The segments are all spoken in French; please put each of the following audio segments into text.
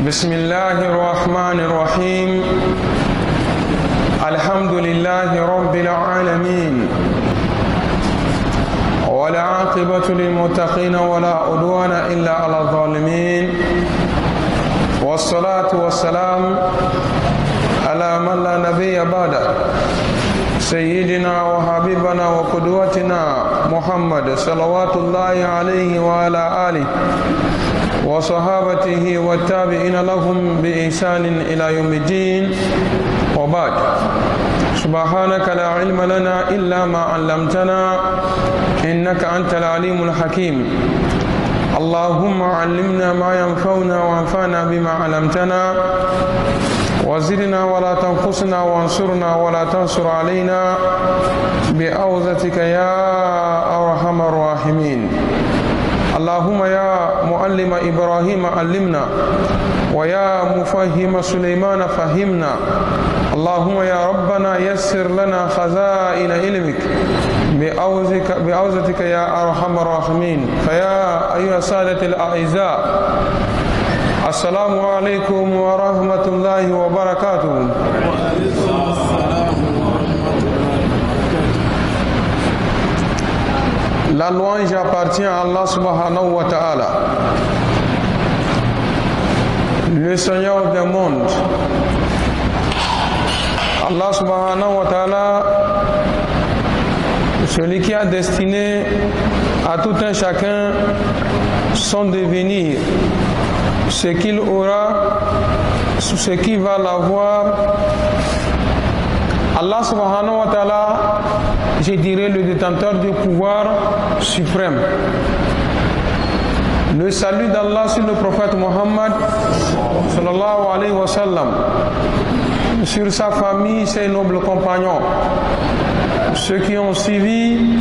بسم الله الرحمن الرحيم الحمد لله رب العالمين ولا عاقبة للمتقين ولا عدوان إلا على الظالمين والصلاة والسلام على من لا نبي بعده سيدنا وحبيبنا وقدوتنا محمد صلوات الله عليه وعلى آله وصحابته والتابعين لهم بإحسان إلى يوم الدين وبعد سبحانك لا علم لنا إلا ما علمتنا إنك أنت العليم الحكيم اللهم علمنا ما ينفعنا وانفعنا بما علمتنا وزدنا ولا تنقصنا وانصرنا ولا تنصر علينا بعوزتك يا أرحم الراحمين اللهم يا معلم إبراهيم علمنا ويا مفهم سليمان فهمنا اللهم يا ربنا يسر لنا خزائن علمك بعوزتك يا أرحم الراحمين فيا أيها السادة الأعزاء السلام عليكم ورحمة الله وبركاته. La louange appartient à Allah subhanahu wa ta'ala, le Seigneur des mondes. Allah subhanahu wa ta'ala, celui qui a destiné à tout un chacun son devenir, ce qu'il aura, ce qu'il va l'avoir. Allah subhanahu wa ta'ala, je dirais le détenteur du pouvoir suprême. Le salut d'Allah sur le prophète Mohammed sallallahu alayhi wa sallam, sur sa famille, ses nobles compagnons, ceux qui ont suivi,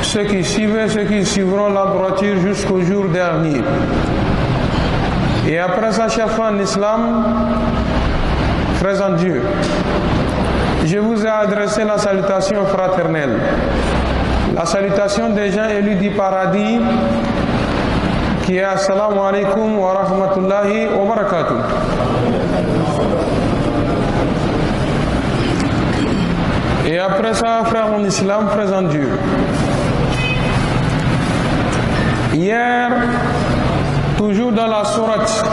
ceux qui suivaient, ceux qui suivront la droiture jusqu'au jour dernier. Et après ça, chers frères en islam, frères en Dieu, je vous ai adressé la salutation fraternelle, la salutation des gens élus du paradis, qui est Assalamu alaikum wa rahmatullahi wa barakatuh. Et après ça, frères en islam, frères en Dieu, hier, toujours dans la sourate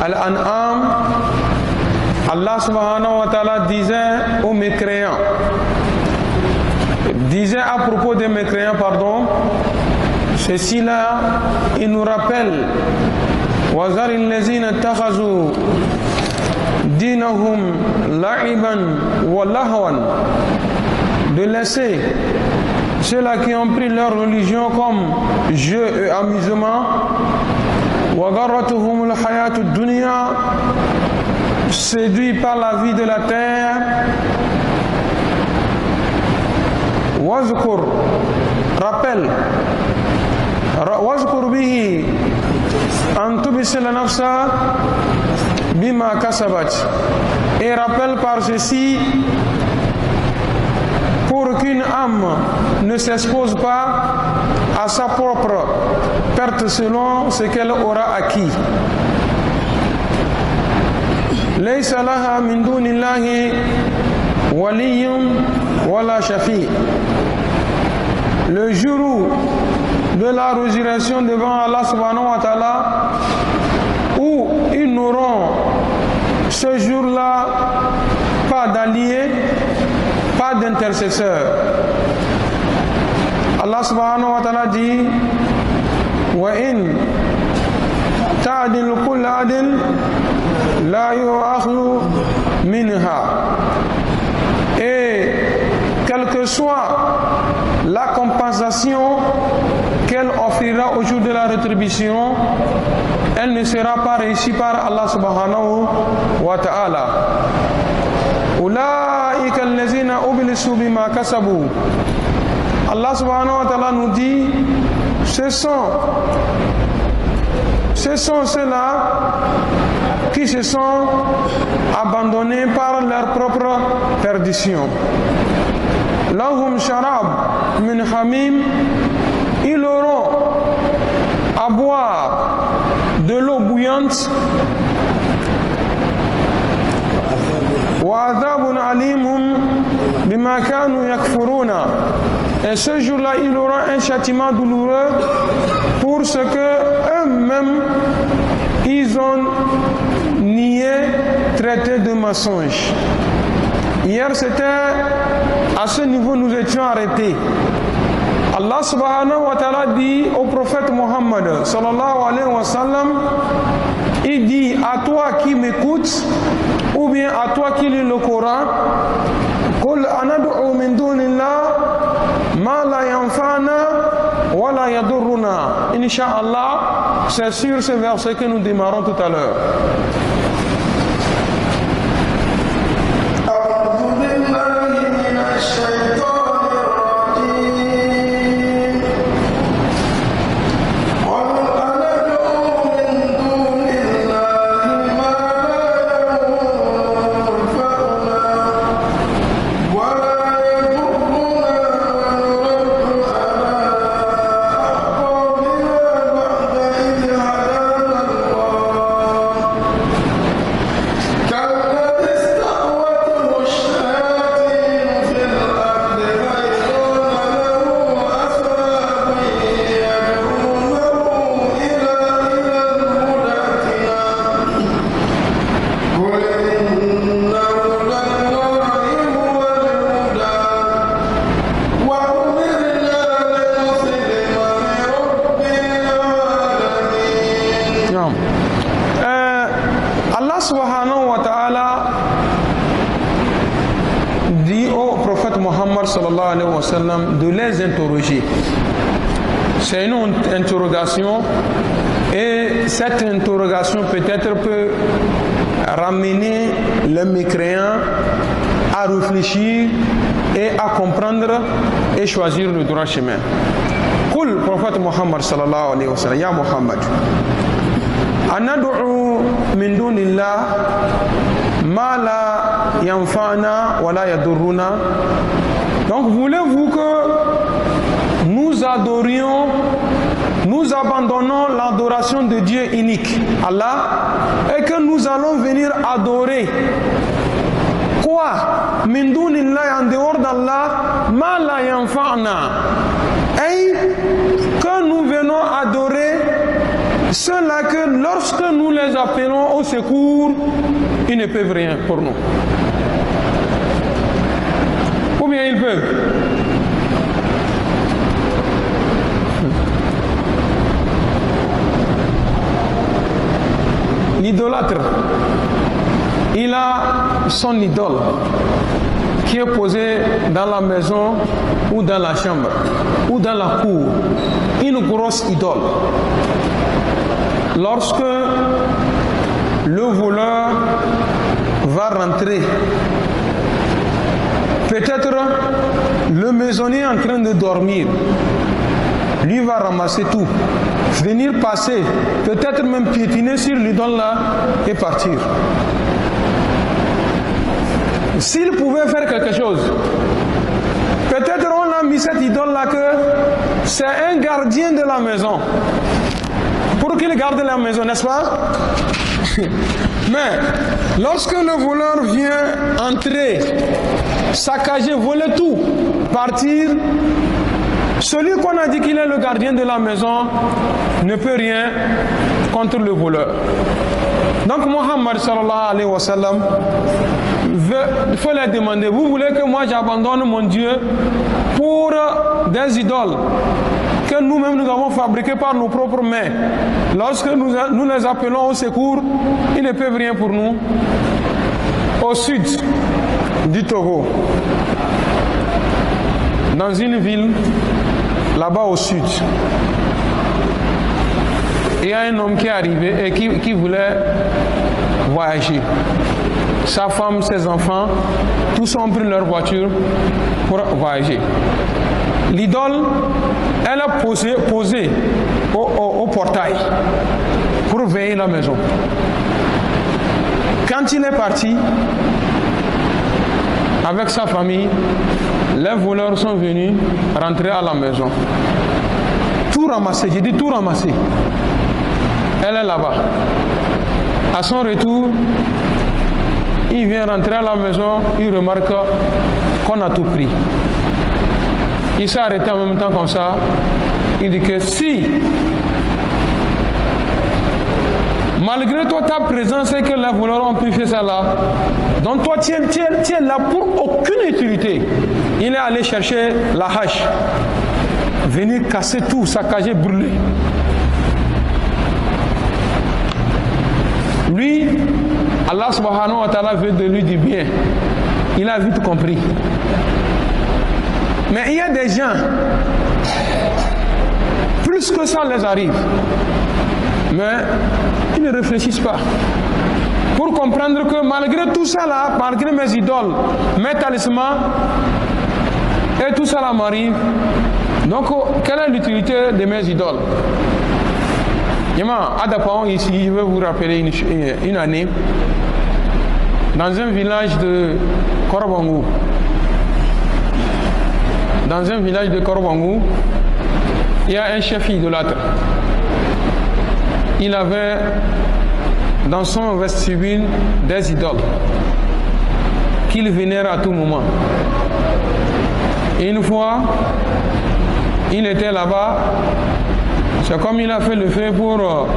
Al-An'am, Allah subhanahu wa ta'ala disait aux mécréants, disait à propos des mécréants, ceci-là, il nous rappelle وَذَرِ الَّذِينَ اتَّخَذُوا دِينَهُمْ لَعِبًا وَلَهْوًا, de laisser ceux-là qui ont pris leur religion comme jeu et amusement, وَغَرَّتُهُمُ الْحَيَاةُ الدُّنْيَا, séduit par la vie de la terre. Wazkur, rappelle, wazkur bihi an tubsila nafsa bima kasabat, et rappelle par ceci pour qu'une âme ne s'expose pas à sa propre perte selon ce qu'elle aura acquis. ليس لها من دون الله ولي ولا شفيع. Le jour de la résurrection devant Allah subhanahu wa ta'ala, où ils n'auront ce jour-là pas d'alliés, pas d'intercesseurs. Allah subhanahu wa ta'ala dit وَإِن تَعْدِلْ كُلَّ عَدْلٍ la yu'akhlu minha, et quelle que soit la compensation qu'elle offrira au jour de la rétribution, elle ne sera pas réussie par Allah subhanahu wa ta'ala. Ulaika allazina ublisu bima kasabu. Allah subhanahu wa ta'ala nous dit, ce sont ceux-là qui se sont abandonnés par leur propre perdition. Lahum sharab min hamim, ils auront à boire de l'eau bouillante وعذاب أليم بما كانوا يكفرون. Et ce jour-là, il aura un châtiment douloureux pour ce que eux-mêmes ils ont nié, traité de mensonge. Hier, c'était à ce niveau nous étions arrêtés. Allah subhanahu wa ta'ala dit au prophète Muhammad sallallahu alayhi wa sallam, il dit à toi qui m'écoutes ou bien à toi qui lis le Coran, Qul anad'u min dunillah ma la yanfa'na wa la yadurruna. Inch'Allah, c'est sur ce verset que nous démarrons tout à l'heure. Allah subhanahu wa ta'ala dit au prophète Muhammad sallallahu alayhi wa sallam de les interroger. C'est une interrogation et cette interrogation peut-être peut ramener les mécréants à réfléchir et à comprendre et choisir le droit chemin. Qul, prophète Muhammad sallallahu alayhi wa sallam, ya Muhammad, anad'u min dunillah ma la yanfa'na wa la yadurruna. Donc voulez-vous que nous adorions, nous abandonnons l'adoration de Dieu unique, Allah, et que nous allons venir adorer quoi? Min dunillah, en dehors d'Allah, ma la yanfa'na, et que nous venons adorer ceux-là que lorsque nous les appelons au secours, ils ne peuvent rien pour nous. Ou bien ils peuvent. L'idolâtre, il a son idole qui est posée dans la maison ou dans la chambre ou dans la cour. Une grosse idole. Lorsque le voleur va rentrer, peut-être le maisonnier est en train de dormir, lui va ramasser tout, venir passer, peut-être même piétiner sur l'idole là et partir. S'il pouvait faire quelque chose, peut-être on a mis cette idole là que c'est un gardien de la maison, pour qu'il garde la maison, n'est-ce pas? Mais lorsque le voleur vient entrer, saccager, voler tout, partir, celui qu'on a dit qu'il est le gardien de la maison ne peut rien contre le voleur. Donc Muhammad sallallahu alayhi wa sallam, il faut leur demander, vous voulez que moi j'abandonne mon Dieu pour des idoles que nous-mêmes nous avons fabriquées par nos propres mains? Lorsque nous les appelons au secours, ils ne peuvent rien pour nous. Au sud du Togo, dans une ville, là-bas au sud, il y a un homme qui est arrivé et qui voulait voyager. Sa femme, ses enfants, tous ont pris leur voiture pour voyager. L'idole, elle a posé au portail pour veiller la maison. Quand il est parti avec sa famille, les voleurs sont venus rentrer à la maison. Tout ramassé, j'ai dit tout ramassé. Elle est là-bas. À son retour, Il vient rentrer à la maison, il remarque qu'on a tout pris. Il s'est arrêté en même temps comme ça. Il dit que si, malgré toi, ta présence et que les voleurs ont pu faire ça là, donc toi, tu es là pour aucune utilité. Il est allé chercher la hache, venir casser tout, saccager, brûler. Lui, Allah subhanahu wa ta'ala veut de lui du bien. Il a vite compris. Mais il y a des gens, plus que ça les arrive, mais ils ne réfléchissent pas. Pour comprendre que malgré tout ça là, malgré mes idoles, mes talismans, et tout ça là m'arrive, donc quelle est l'utilité de mes idoles? À Dapao, ici, je vais vous rappeler une année, dans un village de Korobangou. Dans un village de Korobangou, il y a un chef idolâtre. Il avait dans son vestibule des idoles qu'il vénère à tout moment. Et une fois, il était là-bas. C'est comme il a fait le feu pour,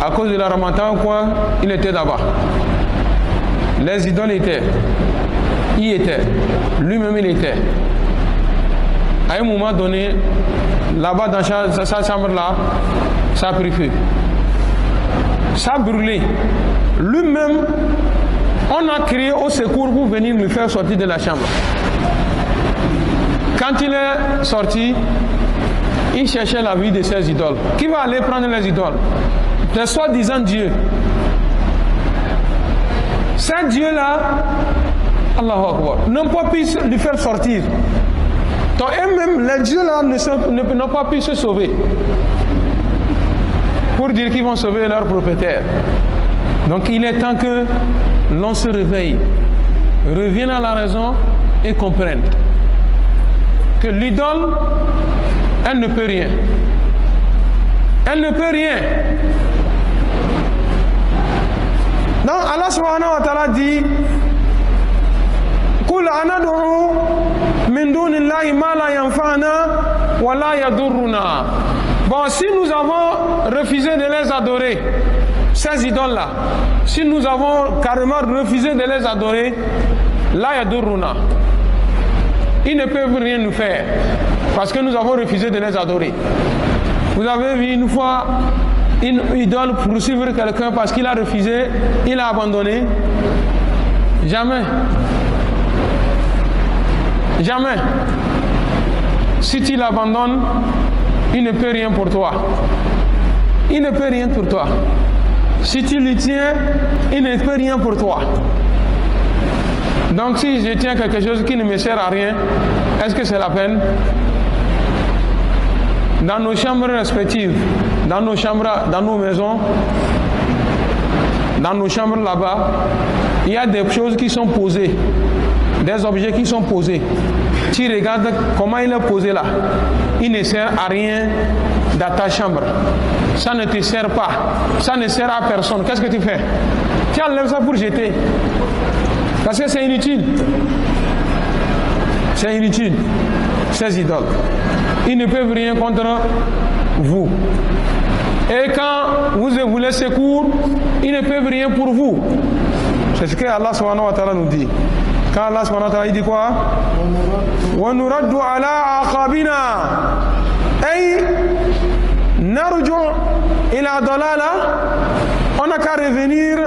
à cause de la Ramadan ou quoi, il était là-bas. Les idoles étaient, il était, lui-même il était. À un moment donné, là-bas dans sa chambre-là, ça a pris feu. Ça a brûlé. Lui-même, on a crié au secours pour venir le faire sortir de la chambre. Quand il est sorti, il cherchait la vie de ses idoles. Qui va aller prendre les idoles? Les soi-disant dieux. Ces dieux-là, Allahu Akbar, n'ont pas pu lui faire sortir. Donc eux-mêmes, les dieux-là n'ont pas pu se sauver. Pour dire qu'ils vont sauver leur propriétaire. Donc il est temps que l'on se réveille, revienne à la raison et comprenne que l'idole, elle ne peut rien. Elle ne peut rien. Donc Allah subhanahu wa ta'ala dit Qul anad'u min dunillahi ma la yanfa'una wa la yadurruna. Bon, si nous avons refusé de les adorer, ces idoles-là, si nous avons carrément refusé de les adorer, la yadurruna, ils ne peuvent rien nous faire parce que nous avons refusé de les adorer. Vous avez vu une fois une idole poursuivre quelqu'un parce qu'il a refusé, il a abandonné? Jamais. Jamais. Si tu l'abandonnes, il ne peut rien pour toi. Il ne peut rien pour toi. Si tu lui tiens, il ne peut rien pour toi. Donc si je tiens quelque chose qui ne me sert à rien, est-ce que c'est la peine? Dans nos chambres respectives, dans nos chambres, dans nos maisons, dans nos chambres là-bas, il y a des choses qui sont posées, des objets qui sont posés. Tu regardes comment il est posé là. Il ne sert à rien dans ta chambre. Ça ne te sert pas. Ça ne sert à personne. Qu'est-ce que tu fais? Tu enlèves ça pour jeter. Parce que c'est inutile. C'est inutile. Ces idoles. Ils ne peuvent rien contre vous. Et quand vous voulez secours, ils ne peuvent rien pour vous. C'est ce que Allah subhanahu wa ta'ala nous dit. Quand Allah subhanahu wa ta'ala dit quoi? Wa nuraddu ala aqabina ay narju ila dalala. On n'a qu'à revenir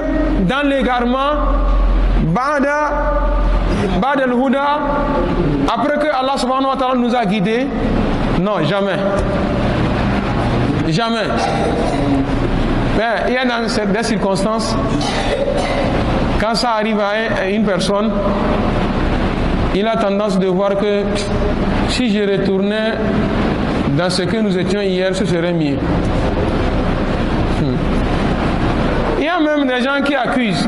dans l'égarement ba'da al-huda, après que Allah subhanahu wa ta'ala nous a guidés. Non, jamais. Jamais. Mais il y a dans des circonstances, quand ça arrive à une personne, il a tendance de voir que si je retournais dans ce que nous étions hier, ce serait mieux. Il y a même des gens qui accusent.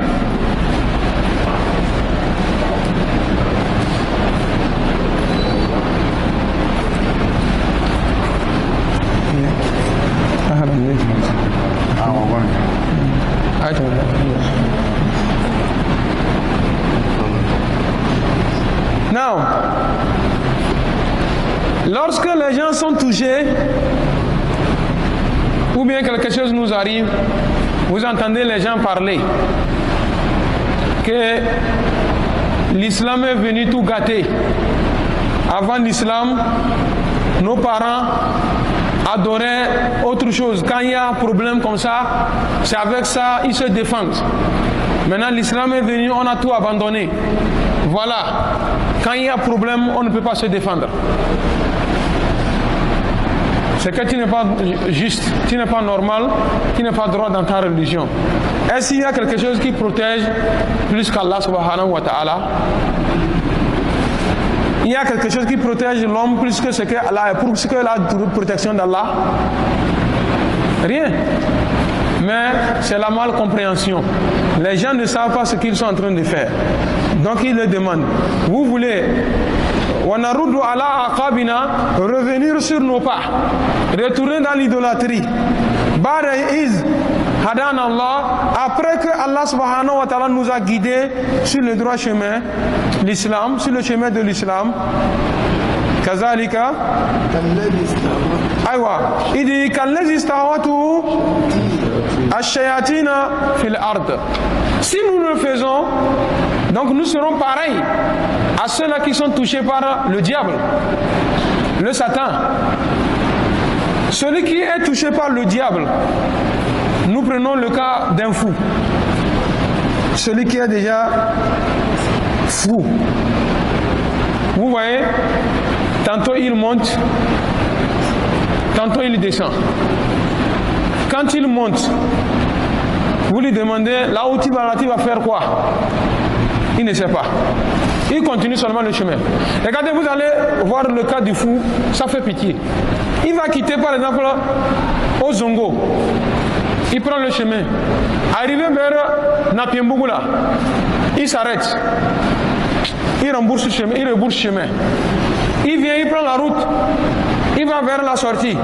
Lorsque les gens sont touchés, ou bien quelque chose nous arrive, vous entendez les gens parler que l'islam est venu tout gâter. Avant l'islam, nos parents adoraient autre chose. Quand il y a un problème comme ça, c'est avec ça ils se défendent. Maintenant l'islam est venu, on a tout abandonné. Voilà. Quand il y a un problème, on ne peut pas se défendre. C'est que tu n'es pas juste, tu n'es pas normal, tu n'es pas droit dans ta religion. Est-ce qu'il y a quelque chose qui protège plus qu'Allah subhanahu wa ta'ala? Il y a quelque chose qui protège l'homme plus que la protection d'Allah? Rien. Mais c'est la malcompréhension. Les gens ne savent pas ce qu'ils sont en train de faire. Donc ils le demandent. Vous voulez revenir sur nos pas, retourner dans l'idolâtrie. Après que Allah subhanahu wa ta'ala nous a guidés sur le droit chemin, l'islam, sur le chemin de l'islam. Kazalika aywa idi kallazi istawatu ash-shayatina fil ard. Si nous le faisons, donc nous serons pareils à ceux-là qui sont touchés par le diable, le Satan. Celui qui est touché par le diable, nous prenons le cas d'un fou. Celui qui est déjà fou. Vous voyez, tantôt il monte, tantôt il descend. Quand il monte, vous lui demandez, là où tu vas faire quoi? Il ne sait pas. Il continue seulement le chemin. Regardez, vous allez voir le cas du fou, ça fait pitié. Il va quitter par exemple au Zongo. Il prend le chemin. Arrivé vers Napiembougou là, il s'arrête. Il rembourse le chemin, il rebouche le chemin. Il vient, il prend la route. Il va vers la sortie.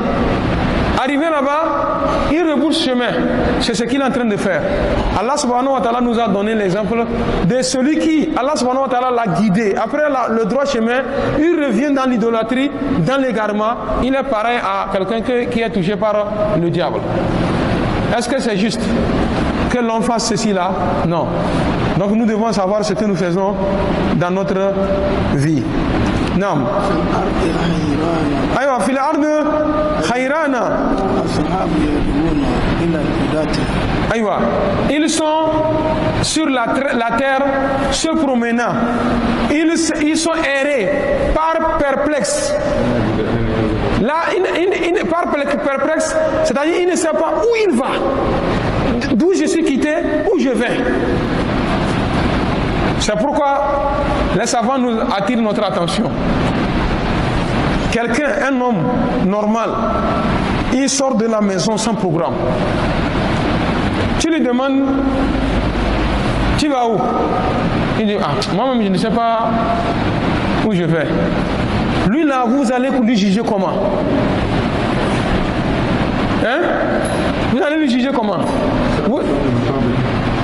Arrivé là-bas, il rebouche le chemin. C'est ce qu'il est en train de faire. Allah subhanahu wa ta'ala nous a donné l'exemple de celui qui, Allah subhanahu wa ta'ala l'a guidé. Après le droit chemin, il revient dans l'idolâtrie, dans l'égarement. Il est pareil à quelqu'un qui est touché par le diable. Est-ce que c'est juste que l'on fasse ceci là? Non. Donc nous devons savoir ce que nous faisons dans notre vie. Non. Aywa, fil ard khayrana. Aywa, ils sont sur la terre se promenant. Ils sont errés par perplexe. Là, par perplexe, c'est-à-dire il ne sait pas où il va, d'où je suis quitté, où je vais. C'est pourquoi les savants nous attirent notre attention. Quelqu'un, un homme normal, il sort de la maison sans programme. Tu lui demandes, tu vas où? Il dit, moi-même je ne sais pas où je vais. Lui là, vous allez lui juger comment? Hein? Vous allez lui juger comment?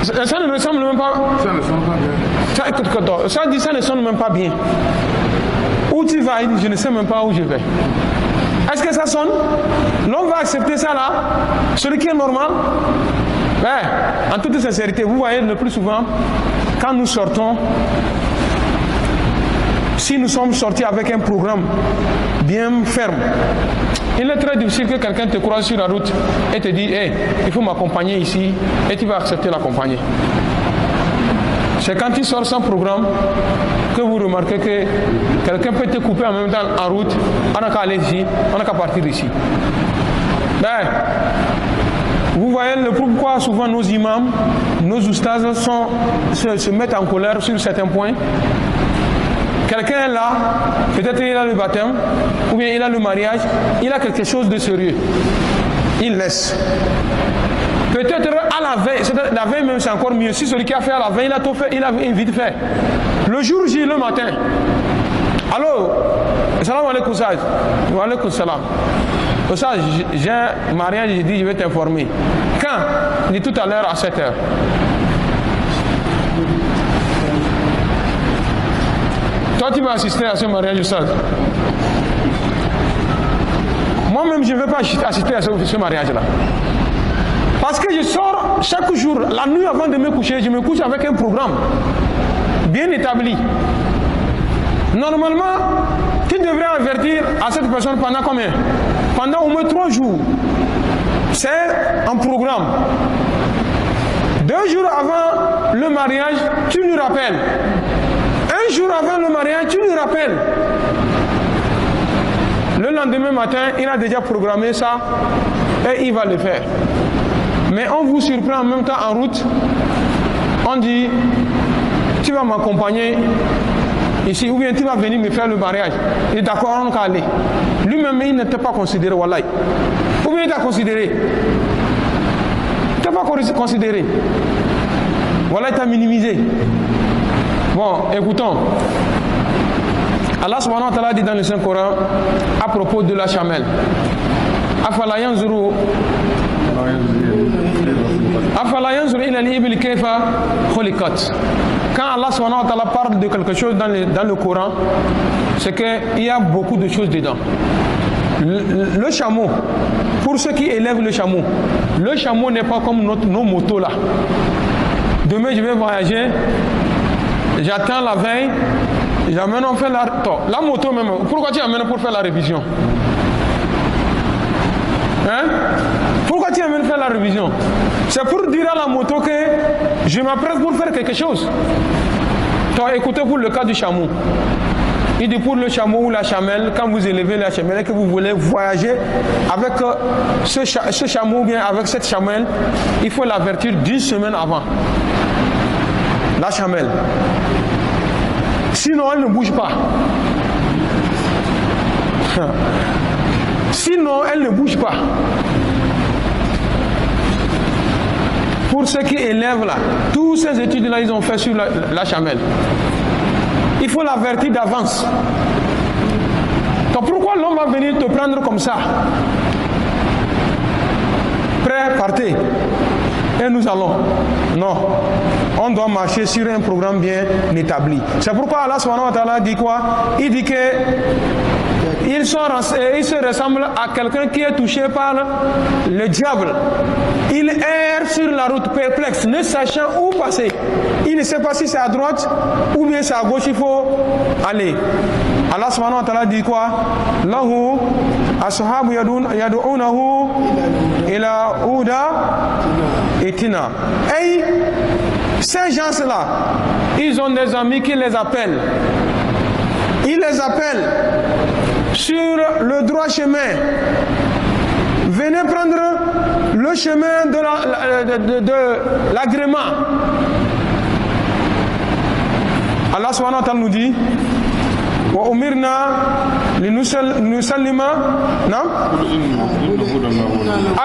Ça ne ressemble même pas. Ça ne sonne pas bien. Ça dit ça ne sonne même pas bien. Où tu vas? Je ne sais même pas où je vais. Est-ce que ça sonne? L'homme va accepter ça là? Celui qui est normal? En toute sincérité, vous voyez le plus souvent, quand nous sortons, si nous sommes sortis avec un programme bien ferme, il est très difficile que quelqu'un te croise sur la route et te dise hey, il faut m'accompagner ici, et tu vas accepter l'accompagner. C'est quand tu sors sans programme que vous remarquez que quelqu'un peut te couper en même temps en route. On n'a qu'à aller ici, on n'a qu'à partir ici. Vous voyez le pourquoi souvent nos imams, nos oustas se mettent en colère sur certains points. Quelqu'un est là, peut-être il a le baptême, ou bien il a le mariage, il a quelque chose de sérieux. Il laisse. Peut-être à la veille même c'est encore mieux. Si celui qui a fait à la veille, il a tout fait, il a vite fait. Le jour J, le matin. Allô, salam alaikum Saj. Wa alaikum salam. Ça, j'ai un mariage, j'ai dit je vais t'informer. Quand? Il dit tout à l'heure à 7h. Toi tu vas assister à ce mariage, Saj. moi-même, je ne vais pas assister à ce mariage-là. Parce que je sors chaque jour, la nuit avant de me coucher, je me couche avec un programme bien établi. Normalement, tu devrais avertir à cette personne pendant combien? Pendant au moins 3 jours. C'est un programme. 2 jours avant le mariage, tu lui rappelles. 1 jour avant le mariage, tu lui rappelles. Le lendemain matin, il a déjà programmé ça et il va le faire. Mais on vous surprend en même temps en route. On dit, tu vas m'accompagner ici, ou bien tu vas venir me faire le mariage. Il est d'accord, on va aller. Lui-même, il ne t'a pas considéré, wallahi. Ou bien il t'a considéré. Il ne t'a pas considéré. Voilà, il t'a minimisé. Bon, écoutons. Allah subhanahu wa ta'ala dit dans le Saint-Coran à propos de la chamelle. Afala yanzuru ila al-ibil kayfa khuliqat. Quand Allah subhanahu wa ta'ala parle de quelque chose dans le Coran, c'est qu'il y a beaucoup de choses dedans. Le chameau, pour ceux qui élèvent le chameau n'est pas comme nos motos là. Demain je vais voyager, j'attends la veille, j'amène, on fait la moto même. Pourquoi tu amènes pour faire la révision? Hein? Pourquoi tu amènes faire la révision? C'est pour dire à la moto que je m'apprête pour faire quelque chose. Toi, écoutez pour le cas du chameau. Il dit pour le chameau ou la chamelle, quand vous élevez la chamelle et que vous voulez voyager avec ce chameau ou bien avec cette chamelle, il faut l'avertir 1 semaine avant. La chamelle. Sinon, elle ne bouge pas. Sinon, elle ne bouge pas. Pour ceux qui élèvent là, tous ces études-là, ils ont fait sur la chamelle. Il faut l'avertir d'avance. Donc pourquoi l'homme va venir te prendre comme ça? Prêt, partez. Et nous allons. Non. On doit marcher sur un programme bien établi. C'est pourquoi Allah subhanahu wa ta'ala dit quoi? Il dit que ils se ressemblent à quelqu'un qui est touché par le diable. Il erre sur la route perplexe, ne sachant où passer. Il ne sait pas si c'est à droite ou bien c'est à gauche, il faut aller. Allah subhanahu wa ta'ala dit quoi? Lahu ashabu yad'unahu ila huda itina. Et ces gens-là, ils ont des amis qui les appellent. Ils les appellent sur le droit chemin. Venez prendre le chemin de l'agrément. Allah subhanahu wa ta'ala nous dit wa umirna linusallima nam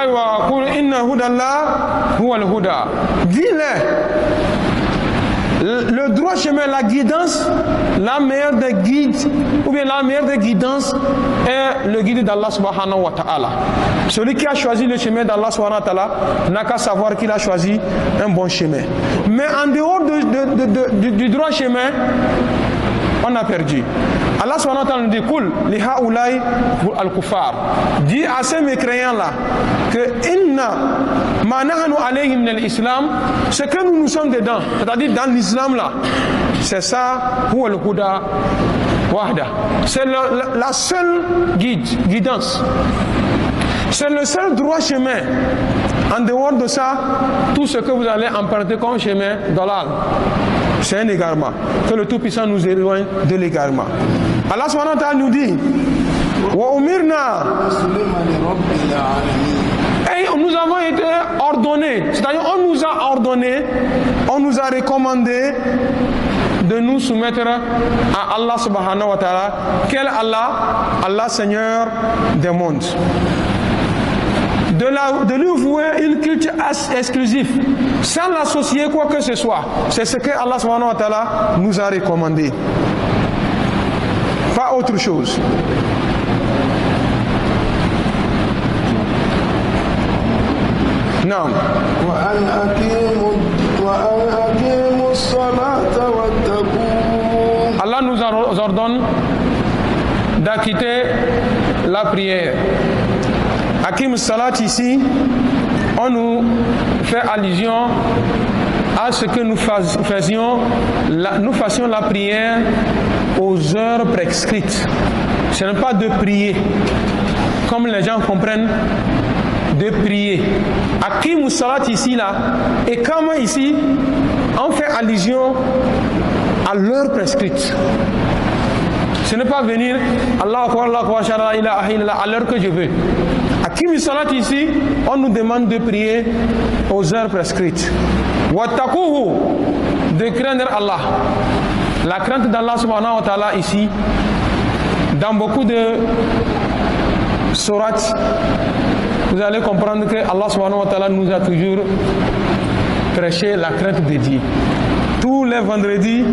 aywa qul inna hudallah huwa al-huda. Dis-le, le droit chemin, la guidance, la meilleure des guides ou bien la meilleure des guidances est le guide d'Allah subhanahu wa ta'ala. Celui qui a choisi le chemin d'Allah subhanahu wa ta'ala n'a qu'à savoir qu'il a choisi un bon chemin. Mais en dehors du droit chemin, on a perdu. Allah subhanahu wa ta'ala nous dit Kul li haoulai al-kufar. Dis à ces mécréants là que inna ma nahnu alayhim min al-islam, ce que nous sommes dedans, c'est-à-dire dans l'islam là, c'est ça huwa al-huda wahda. C'est la seule guidance. C'est le seul droit chemin. En dehors de ça, tout ce que vous allez emprunter comme chemin dalal, c'est un égarement. Que le Tout-Puissant nous éloigne de l'égarement. Allah subhanahu wa ta'ala nous dit wa umirna. Et nous avons été ordonnés, c'est-à-dire on nous a ordonné, on nous a recommandé de nous soumettre à Allah subhanahu wa ta'ala. Quel Allah? Allah Seigneur des mondes. De lui vouer une culte exclusive, sans l'associer quoi que ce soit. C'est ce que Allah subhanahu wa ta'ala nous a recommandé. Pas autre chose. Non. Allah nous ordonne d'acquitter la prière Akim Salat ici, on nous fait allusion à ce que nous fassions la prière aux heures prescrites. Ce n'est pas de prier, comme les gens comprennent, de prier. Akim Salat ici, là, et comme ici, on fait allusion à l'heure prescrite. Ce n'est pas venir Allah à l'heure que je veux. Akim Salat ici, on nous demande de prier aux heures prescrites. Wattaquhu, de craindre Allah. La crainte d'Allah subhanahu wa ta'ala ici, dans beaucoup de sourates, vous allez comprendre que Allah subhanahu wa ta'ala nous a toujours prêché la crainte de Dieu. Tous les vendredis,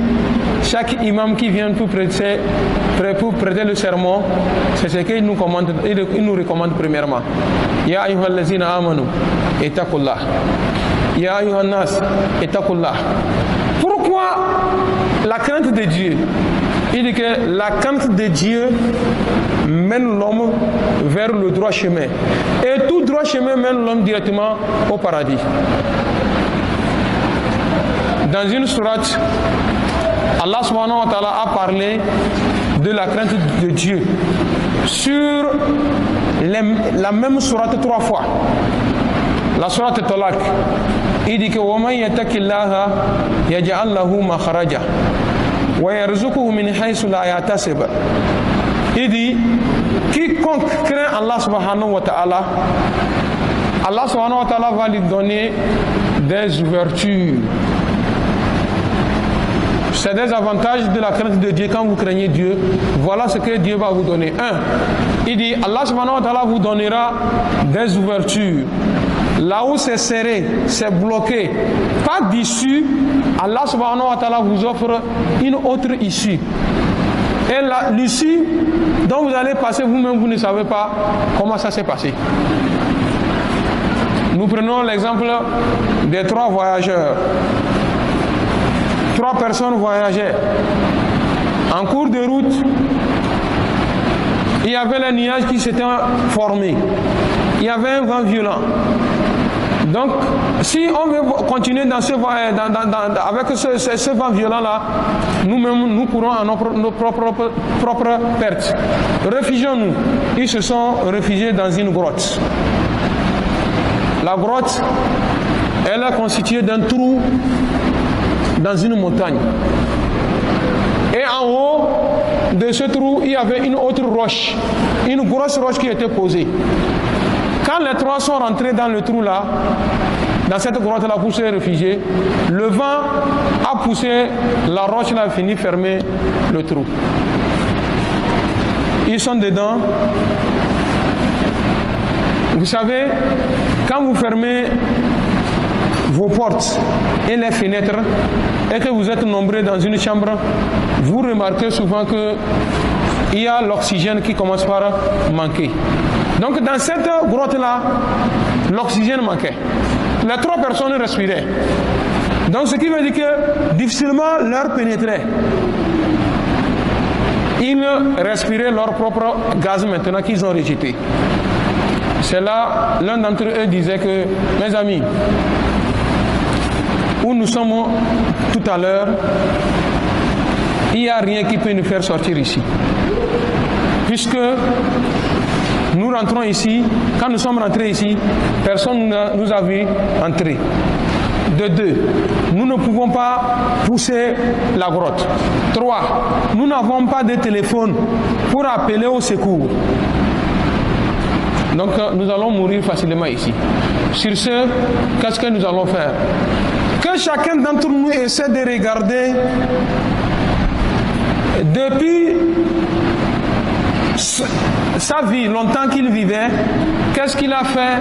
chaque imam qui vient pour prêter le sermon, c'est ce qu'il nous recommande premièrement. Ya ayyuhallazina amanu, ittaqullah. Ya ayyuhannas, ittaqullah. Pourquoi la crainte de Dieu? Il dit que la crainte de Dieu mène l'homme vers le droit chemin. Et tout droit chemin mène l'homme directement au paradis. Dans une sourate, Allah subhanahu wa ta'ala a parlé de la crainte de Dieu sur la même sourate 3 fois. La sourate Talaq, il dit que وَمَنْ يَتَّقِ اللَّهَ يَجْعَلْ لَهُ مَخْرَجًا وَيَرْزُقْهُ مِنْ حَيْثُ لَا يَحْتَسِبُ. Il dit, quiconque craint Allah subhanahu wa ta'ala, Allah subhanahu wa ta'ala va lui donner des ouvertures. C'est des avantages de la crainte de Dieu quand vous craignez Dieu. Voilà ce que Dieu va vous donner. 1. Il dit, Allah subhanahu wa ta'ala vous donnera des ouvertures. Là où c'est serré, c'est bloqué, pas d'issue, Allah subhanahu wa ta'ala vous offre une autre issue. Et l'issue dont vous allez passer vous-même, vous ne savez pas comment ça s'est passé. Nous prenons l'exemple des 3 voyageurs. 3 personnes voyageaient. En cours de route, il y avait les nuages qui s'étaient formés. Il y avait un vent violent. Donc, si on veut continuer dans ce vent, avec ce vent violent-là, nous-mêmes, nous courons à nos propres pertes. Réfugions-nous. Ils se sont réfugiés dans une grotte. La grotte, elle est constituée d'un trou dans une montagne. Et en haut de ce trou, il y avait une autre roche, une grosse roche qui était posée. Quand les 3 sont rentrés dans le trou là, dans cette grotte-là pour se réfugier, le vent a poussé la roche là, a fini fermer le trou. Ils sont dedans. Vous savez, quand vous fermez vos portes et les fenêtres et que vous êtes nombreux dans une chambre, vous remarquez souvent que il y a l'oxygène qui commence par manquer. Donc dans cette grotte-là, l'oxygène manquait. Les 3 personnes respiraient. Donc ce qui veut dire que difficilement l'air pénétrait. Ils respiraient leur propre gaz maintenant qu'ils ont rejeté. C'est là, l'un d'entre eux disait que, mes amis, où nous sommes tout à l'heure, il n'y a rien qui peut nous faire sortir ici. Puisque nous rentrons ici, quand nous sommes rentrés ici, personne ne nous a vu entrer. De 2, nous ne pouvons pas pousser la grotte. 3, nous n'avons pas de téléphone pour appeler au secours. Donc nous allons mourir facilement ici. Sur ce, qu'est-ce que nous allons faire? Que chacun d'entre nous essaie de regarder depuis sa vie, longtemps qu'il vivait, qu'est-ce qu'il a fait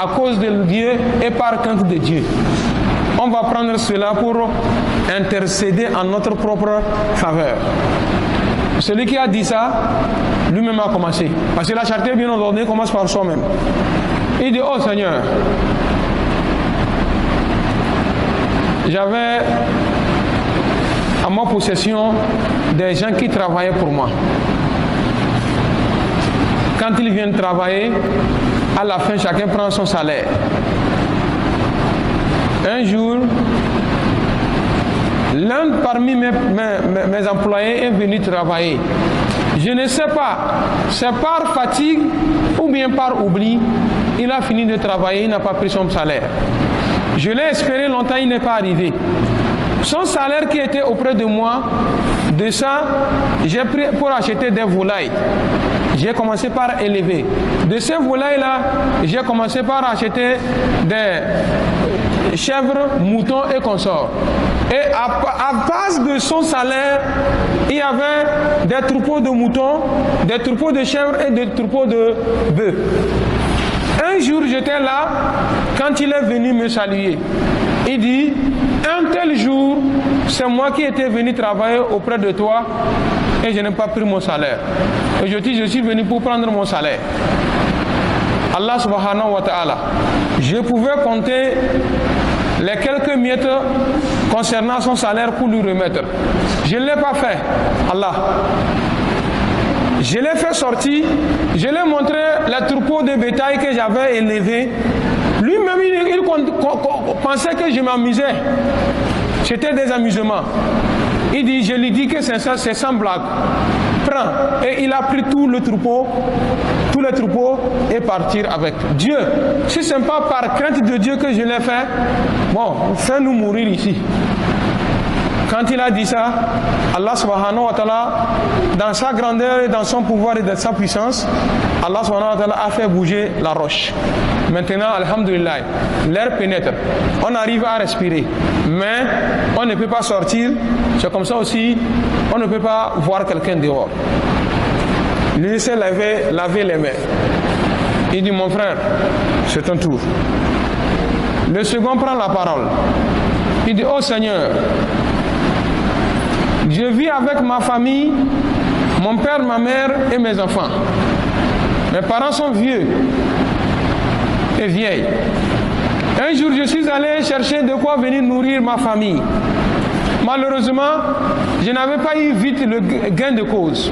à cause de Dieu et par crainte de Dieu. On va prendre cela pour intercéder en notre propre faveur. Celui qui a dit ça, lui-même a commencé. Parce que la charité bien ordonnée commence par soi-même. Il dit, oh Seigneur, j'avais à ma possession des gens qui travaillaient pour moi. Quand quand ils viennent travailler, à la fin, chacun prend son salaire. Un jour, l'un parmi mes employés est venu travailler. Je ne sais pas, c'est par fatigue ou bien par oubli, il a fini de travailler, il n'a pas pris son salaire. Je l'ai espéré longtemps, il n'est pas arrivé. Son salaire qui était auprès de moi, de ça, j'ai pris pour acheter des volailles. J'ai commencé par élever. De ces volailles-là, j'ai commencé par acheter des chèvres, moutons et consorts. Et à base de son salaire, il y avait des troupeaux de moutons, des troupeaux de chèvres et des troupeaux de bœufs. Un jour, j'étais là, quand il est venu me saluer. Il dit, un tel jour, c'est moi qui étais venu travailler auprès de toi et je n'ai pas pris mon salaire. Et je dis, je suis venu pour prendre mon salaire. Allah subhanahu wa ta'ala, je pouvais compter les quelques miettes concernant son salaire pour lui remettre. Je ne l'ai pas fait. Allah. Je l'ai fait sortir, je lui ai montré les troupeaux de bétail que j'avais élevés. Lui-même, il pensait que je m'amusais. C'était des amusements. Il dit, je lui dis que c'est sans blague. Prends. Et il a pris tous les troupeaux et partir avec. Dieu, si ce n'est pas par crainte de Dieu que je l'ai fait, bon, fais-nous mourir ici. Quand il a dit ça, Allah subhanahu wa ta'ala, dans sa grandeur et dans son pouvoir et dans sa puissance, Allah subhanahu wa ta'ala a fait bouger la roche. Maintenant, alhamdulillah, l'air pénètre. On arrive à respirer. Mais on ne peut pas sortir. C'est comme ça aussi, on ne peut pas voir quelqu'un dehors. Lui s'est laver les mains. Il dit, mon frère, c'est ton tour. Le second prend la parole. Il dit, oh Seigneur, je vis avec ma famille, mon père, ma mère et mes enfants. Mes parents sont vieux et vieilles. Un jour, je suis allé chercher de quoi venir nourrir ma famille. Malheureusement, je n'avais pas eu vite le gain de cause.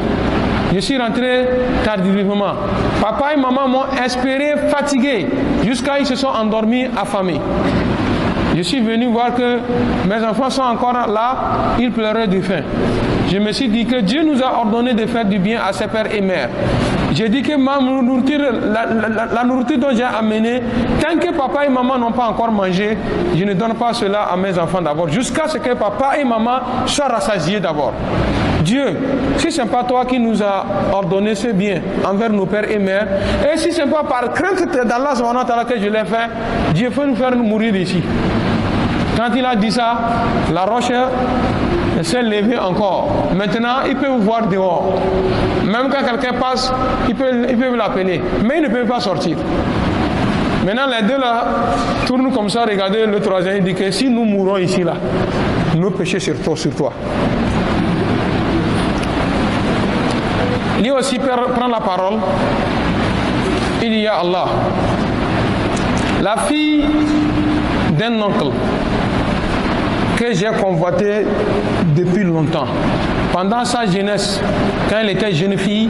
Je suis rentré tardivement. Papa et maman m'ont espéré fatigué jusqu'à ce qu'ils se sont endormis affamés. Je suis venu voir que mes enfants sont encore là, ils pleuraient de faim. Je me suis dit que Dieu nous a ordonné de faire du bien à ses pères et mères. J'ai dit que ma nourriture, la nourriture dont j'ai amené, tant que papa et maman n'ont pas encore mangé, je ne donne pas cela à mes enfants d'abord, jusqu'à ce que papa et maman soient rassasiés d'abord. Dieu, si ce n'est pas toi qui nous a ordonné ce bien envers nos pères et mères, et si ce n'est pas par crainte d'Allah subhanahu wa ta'ala que je l'ai fait, Dieu peut nous faire mourir ici. Quand il a dit ça, la roche s'est levée encore. Maintenant, il peut vous voir dehors. Même quand quelqu'un passe, il peut l'appeler. Mais il ne peut pas sortir. Maintenant, les deux là tournent comme ça, regardez le troisième, il dit que si nous mourons ici, là, nos péchés sur toi. Lui aussi prend la parole. Il dit, ya Allah, la fille d'un oncle que j'ai convoité depuis longtemps. Pendant sa jeunesse, quand elle était jeune fille,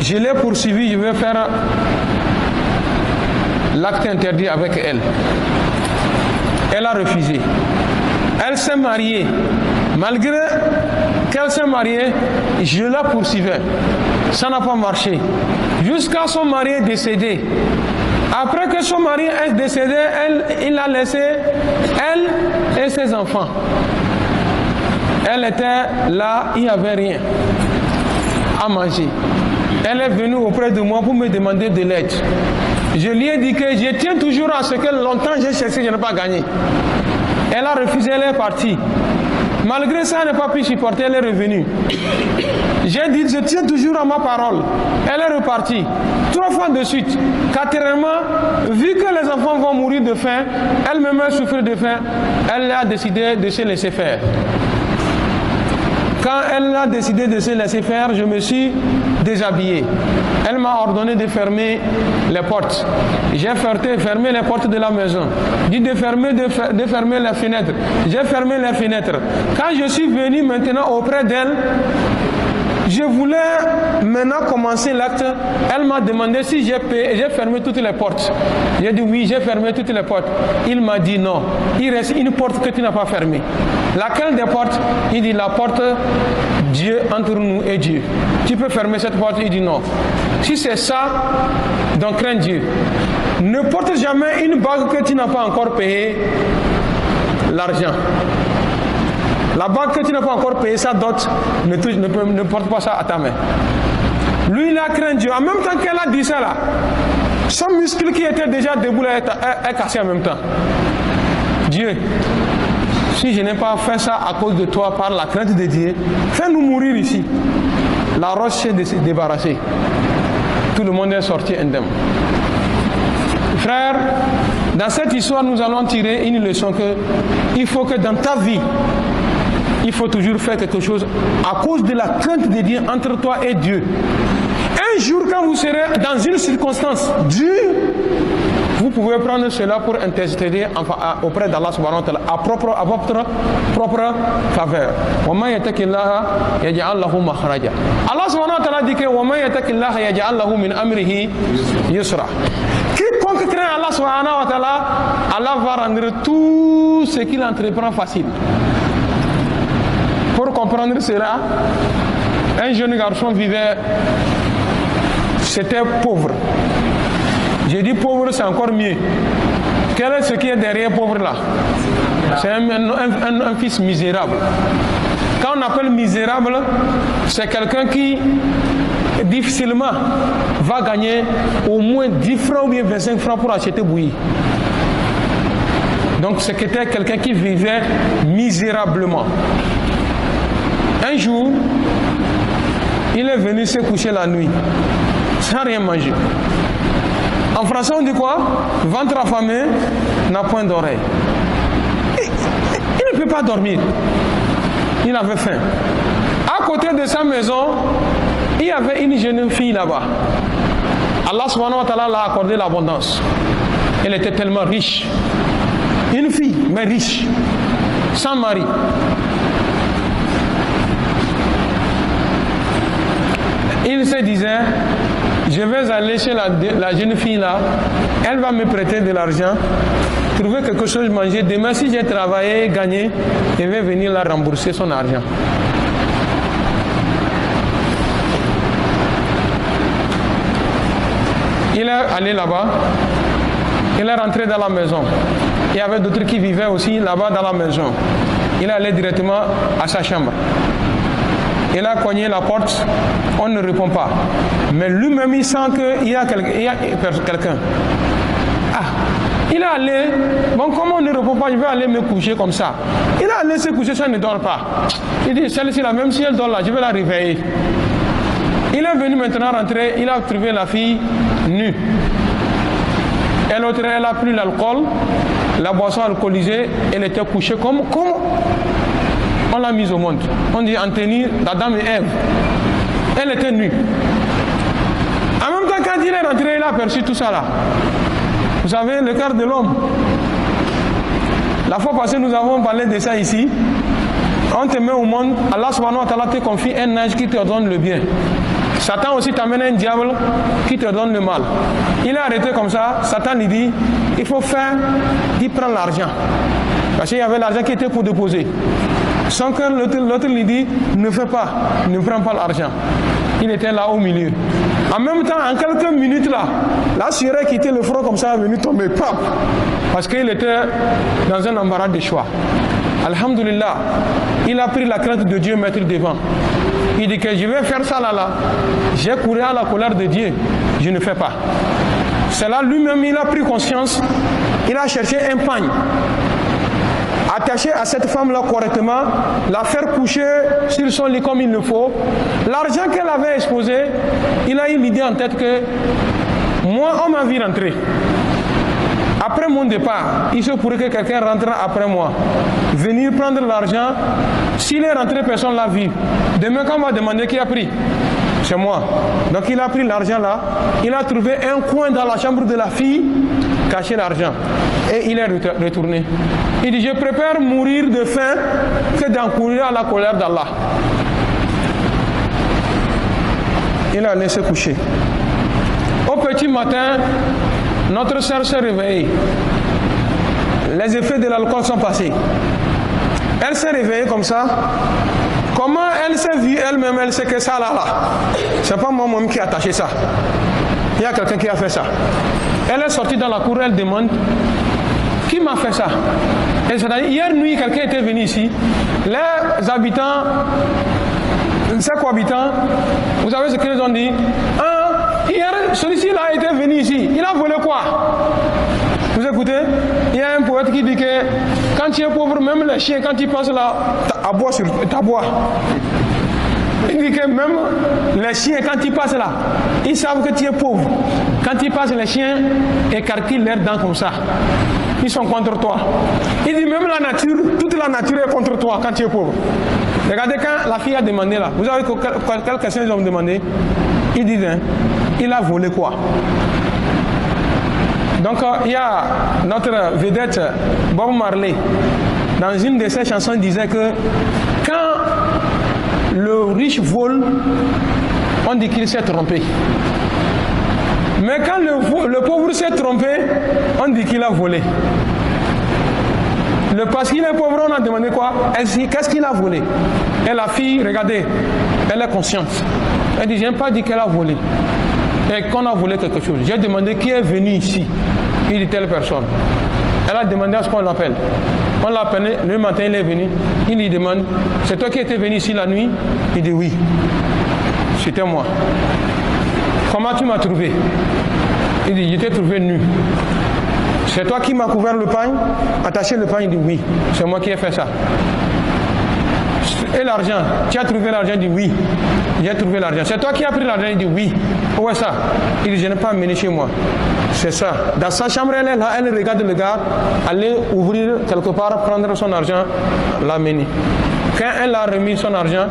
je l'ai poursuivie, je vais faire l'acte interdit avec elle. Elle a refusé. Elle s'est mariée. Malgré qu'elle s'est mariée, je la poursuivais. Ça n'a pas marché. Jusqu'à son mari est décédé. Après que son mari est décédé, il a laissé elle et ses enfants. Elle était là, il n'y avait rien à manger. Elle est venue auprès de moi pour me demander de l'aide. Je lui ai dit que je tiens toujours à ce que longtemps j'ai cherché, je n'ai pas gagné. Elle a refusé, elle est partie. Malgré ça, elle n'a pas pu supporter, elle est revenue. J'ai dit, je tiens toujours à ma parole. Elle est repartie. 3 fois de suite. Quatrièmement, vu que les enfants vont mourir de faim, elle-même souffre de faim, elle a décidé de se laisser faire. Quand elle a décidé de se laisser faire, je me suis déshabillé. Elle m'a ordonné de fermer les portes. J'ai fermé les portes de la maison. Dit de fermer les fenêtres. J'ai fermé les fenêtres. Quand je suis venu maintenant auprès d'elle, Je voulais maintenant commencer l'acte. Elle m'a demandé si j'ai fermé toutes les portes. J'ai dit oui, j'ai fermé toutes les portes. Il m'a dit non. Il reste une porte que tu n'as pas fermée. Laquelle des portes? Il dit la porte Dieu entre nous et Dieu. Tu peux fermer cette porte? Il dit non. Si c'est ça, donc crains Dieu. Ne porte jamais une bague que tu n'as pas encore payé l'argent. La bague que tu n'as pas encore payé sa dot, ne porte pas ça à ta main. Lui, il a craint Dieu. En même temps qu'elle a dit ça là, son muscle qui était déjà debout là est cassé en même temps. Dieu, si je n'ai pas fait ça à cause de toi, par la crainte de Dieu, fais-nous mourir ici. La roche s'est débarrassée. Tout le monde est sorti indemne. Frère, dans cette histoire, nous allons tirer une leçon que il faut que dans ta vie, il faut toujours faire quelque chose à cause de la crainte de Dieu entre toi et Dieu. Un jour, quand vous serez dans une circonstance dure, vous pouvez prendre cela pour intercéder auprès d'Allah subhanahu wa ta'ala à votre propre faveur. Allah subhanahu wa ta'ala dit que quiconque craint Allah subhanahu wa ta'ala, Allah va rendre tout ce qu'il entreprend facile. Pour comprendre cela, un jeune garçon vivait, c'était pauvre. J'ai dit pauvre, c'est encore mieux. Quel est ce qui est derrière pauvre là? C'est un fils misérable. Quand on appelle misérable, c'est quelqu'un qui difficilement va gagner au moins 10 francs ou bien 25 francs pour acheter bouillie. Donc c'était quelqu'un qui vivait misérablement. Un jour, il est venu se coucher la nuit, sans rien manger. En français, on dit quoi? Ventre affamé n'a point d'oreille. Il ne peut pas dormir. Il avait faim. À côté de sa maison, il y avait une jeune fille là-bas. Allah subhanahu wa ta'ala l'a accordé l'abondance. Elle était tellement riche. Une fille, mais riche, sans mari. Il se disait, je vais aller chez la jeune fille là, elle va me prêter de l'argent, trouver quelque chose à manger. Demain, si j'ai travaillé, gagné, je vais venir la rembourser son argent. Il est allé là-bas, il est rentré dans la maison. Il y avait d'autres qui vivaient aussi là-bas dans la maison. Il est allé directement à sa chambre. Il a cogné la porte, on ne répond pas. Mais lui-même, il sent qu'il y a quelqu'un. Ah, il est allé, bon, comme on ne répond pas, je vais aller me coucher comme ça. Il est allé se coucher, ça ne dort pas. Il dit, celle-ci là, même si elle dort là, je vais la réveiller. Il est venu maintenant rentrer, il a trouvé la fille nue. Et l'autre, elle a pris l'alcool, la boisson alcoolisée, elle était couchée comme on l'a mise au monde. On dit en tenue d'Adam et Ève. Elle était nue. En même temps, quand il est rentré, il a aperçu tout ça là. Vous savez, le cœur de l'homme. La fois passée, nous avons parlé de ça ici. On te met au monde, Allah subhanahu wa ta'ala te confie un ange qui te donne le bien. Satan aussi t'amène un diable qui te donne le mal. Il est arrêté comme ça, Satan lui dit, il faut faire, il prend l'argent. Parce qu'il y avait l'argent qui était pour déposer. Sans que l'autre lui dit, ne fais pas, ne prends pas l'argent. Il était là au milieu. En même temps, en quelques minutes là, la sueur qui était le front comme ça est venu tomber, pap, parce qu'il était dans un embarras de choix. Alhamdulillah, il a pris la crainte de Dieu mettre devant. Il dit que je vais faire ça là. J'ai couru à la colère de Dieu, je ne fais pas. C'est là lui-même, il a pris conscience, il a cherché un pagne. Attaché à cette femme-là correctement, la faire coucher sur son lit comme il le faut. L'argent qu'elle avait exposé, il a eu l'idée en tête que moi, on m'a vu rentrer. Après mon départ, il se pourrait que quelqu'un rentre après moi. Venir prendre l'argent, s'il est rentré, personne ne l'a vu. Demain, quand on va demander qui a pris, c'est moi. Donc il a pris l'argent là, il a trouvé un coin dans la chambre de la fille, caché l'argent. Et il est retourné. Il dit, je préfère mourir de faim que d'encourir à la colère d'Allah. Il a laissé coucher. Au petit matin, notre sœur s'est réveillée. Les effets de l'alcool sont passés. Elle s'est réveillée comme ça. Comment elle s'est vue elle-même, elle sait que ça là, c'est pas moi-même qui ai attaché ça. Il y a quelqu'un qui a fait ça. Elle est sortie dans la cour, elle demande qui m'a fait ça. Hier nuit, quelqu'un était venu ici. Les habitants, ces cohabitants, vous savez ce qu'ils ont dit? Hier, celui-ci là était venu ici. Il a volé quoi? Vous écoutez? Il y a un poète qui dit que quand tu es pauvre, même les chiens, quand ils passent là, t'aboies. Il dit que même les chiens, quand ils passent là, ils savent que tu es pauvre. Quand ils passent, les chiens écarquillent leurs dents comme ça. Ils sont contre toi. Il dit même la nature, toute la nature est contre toi quand tu es pauvre. Regardez quand la fille a demandé là. Vous savez quelle question ils ont demandé? Il dit, il a volé quoi? Donc il y a notre vedette Bob Marley, dans une de ses chansons, il disait que quand le riche vole, on dit qu'il s'est trompé. Mais quand le pauvre s'est trompé, on dit qu'il a volé. Parce qu'il est pauvre, on a demandé quoi? Qu'est-ce qu'il a volé? Et la fille, regardez, elle est consciente. Elle dit, je n'ai pas dit qu'elle a volé. Et qu'on a volé quelque chose. J'ai demandé qui est venu ici. Il dit telle personne. Elle a demandé à ce qu'on l'appelle. On l'a appelé, le matin il est venu. Il lui demande, c'est toi qui étais venu ici la nuit? Il dit oui. C'était moi. Comment tu m'as trouvé? Il dit, je t'ai trouvé nu. C'est toi qui m'as couvert le pain, attaché le pain? Il dit oui. C'est moi qui ai fait ça. Et l'argent, tu as trouvé l'argent? Il dit oui, j'ai trouvé l'argent. C'est toi qui as pris l'argent? Il dit oui. Où est ça? Il dit, je n'ai pas amené chez moi. C'est ça. Dans sa chambre, elle est là, elle regarde le gars, aller ouvrir quelque part, prendre son argent, l'amener. Quand elle a remis son argent,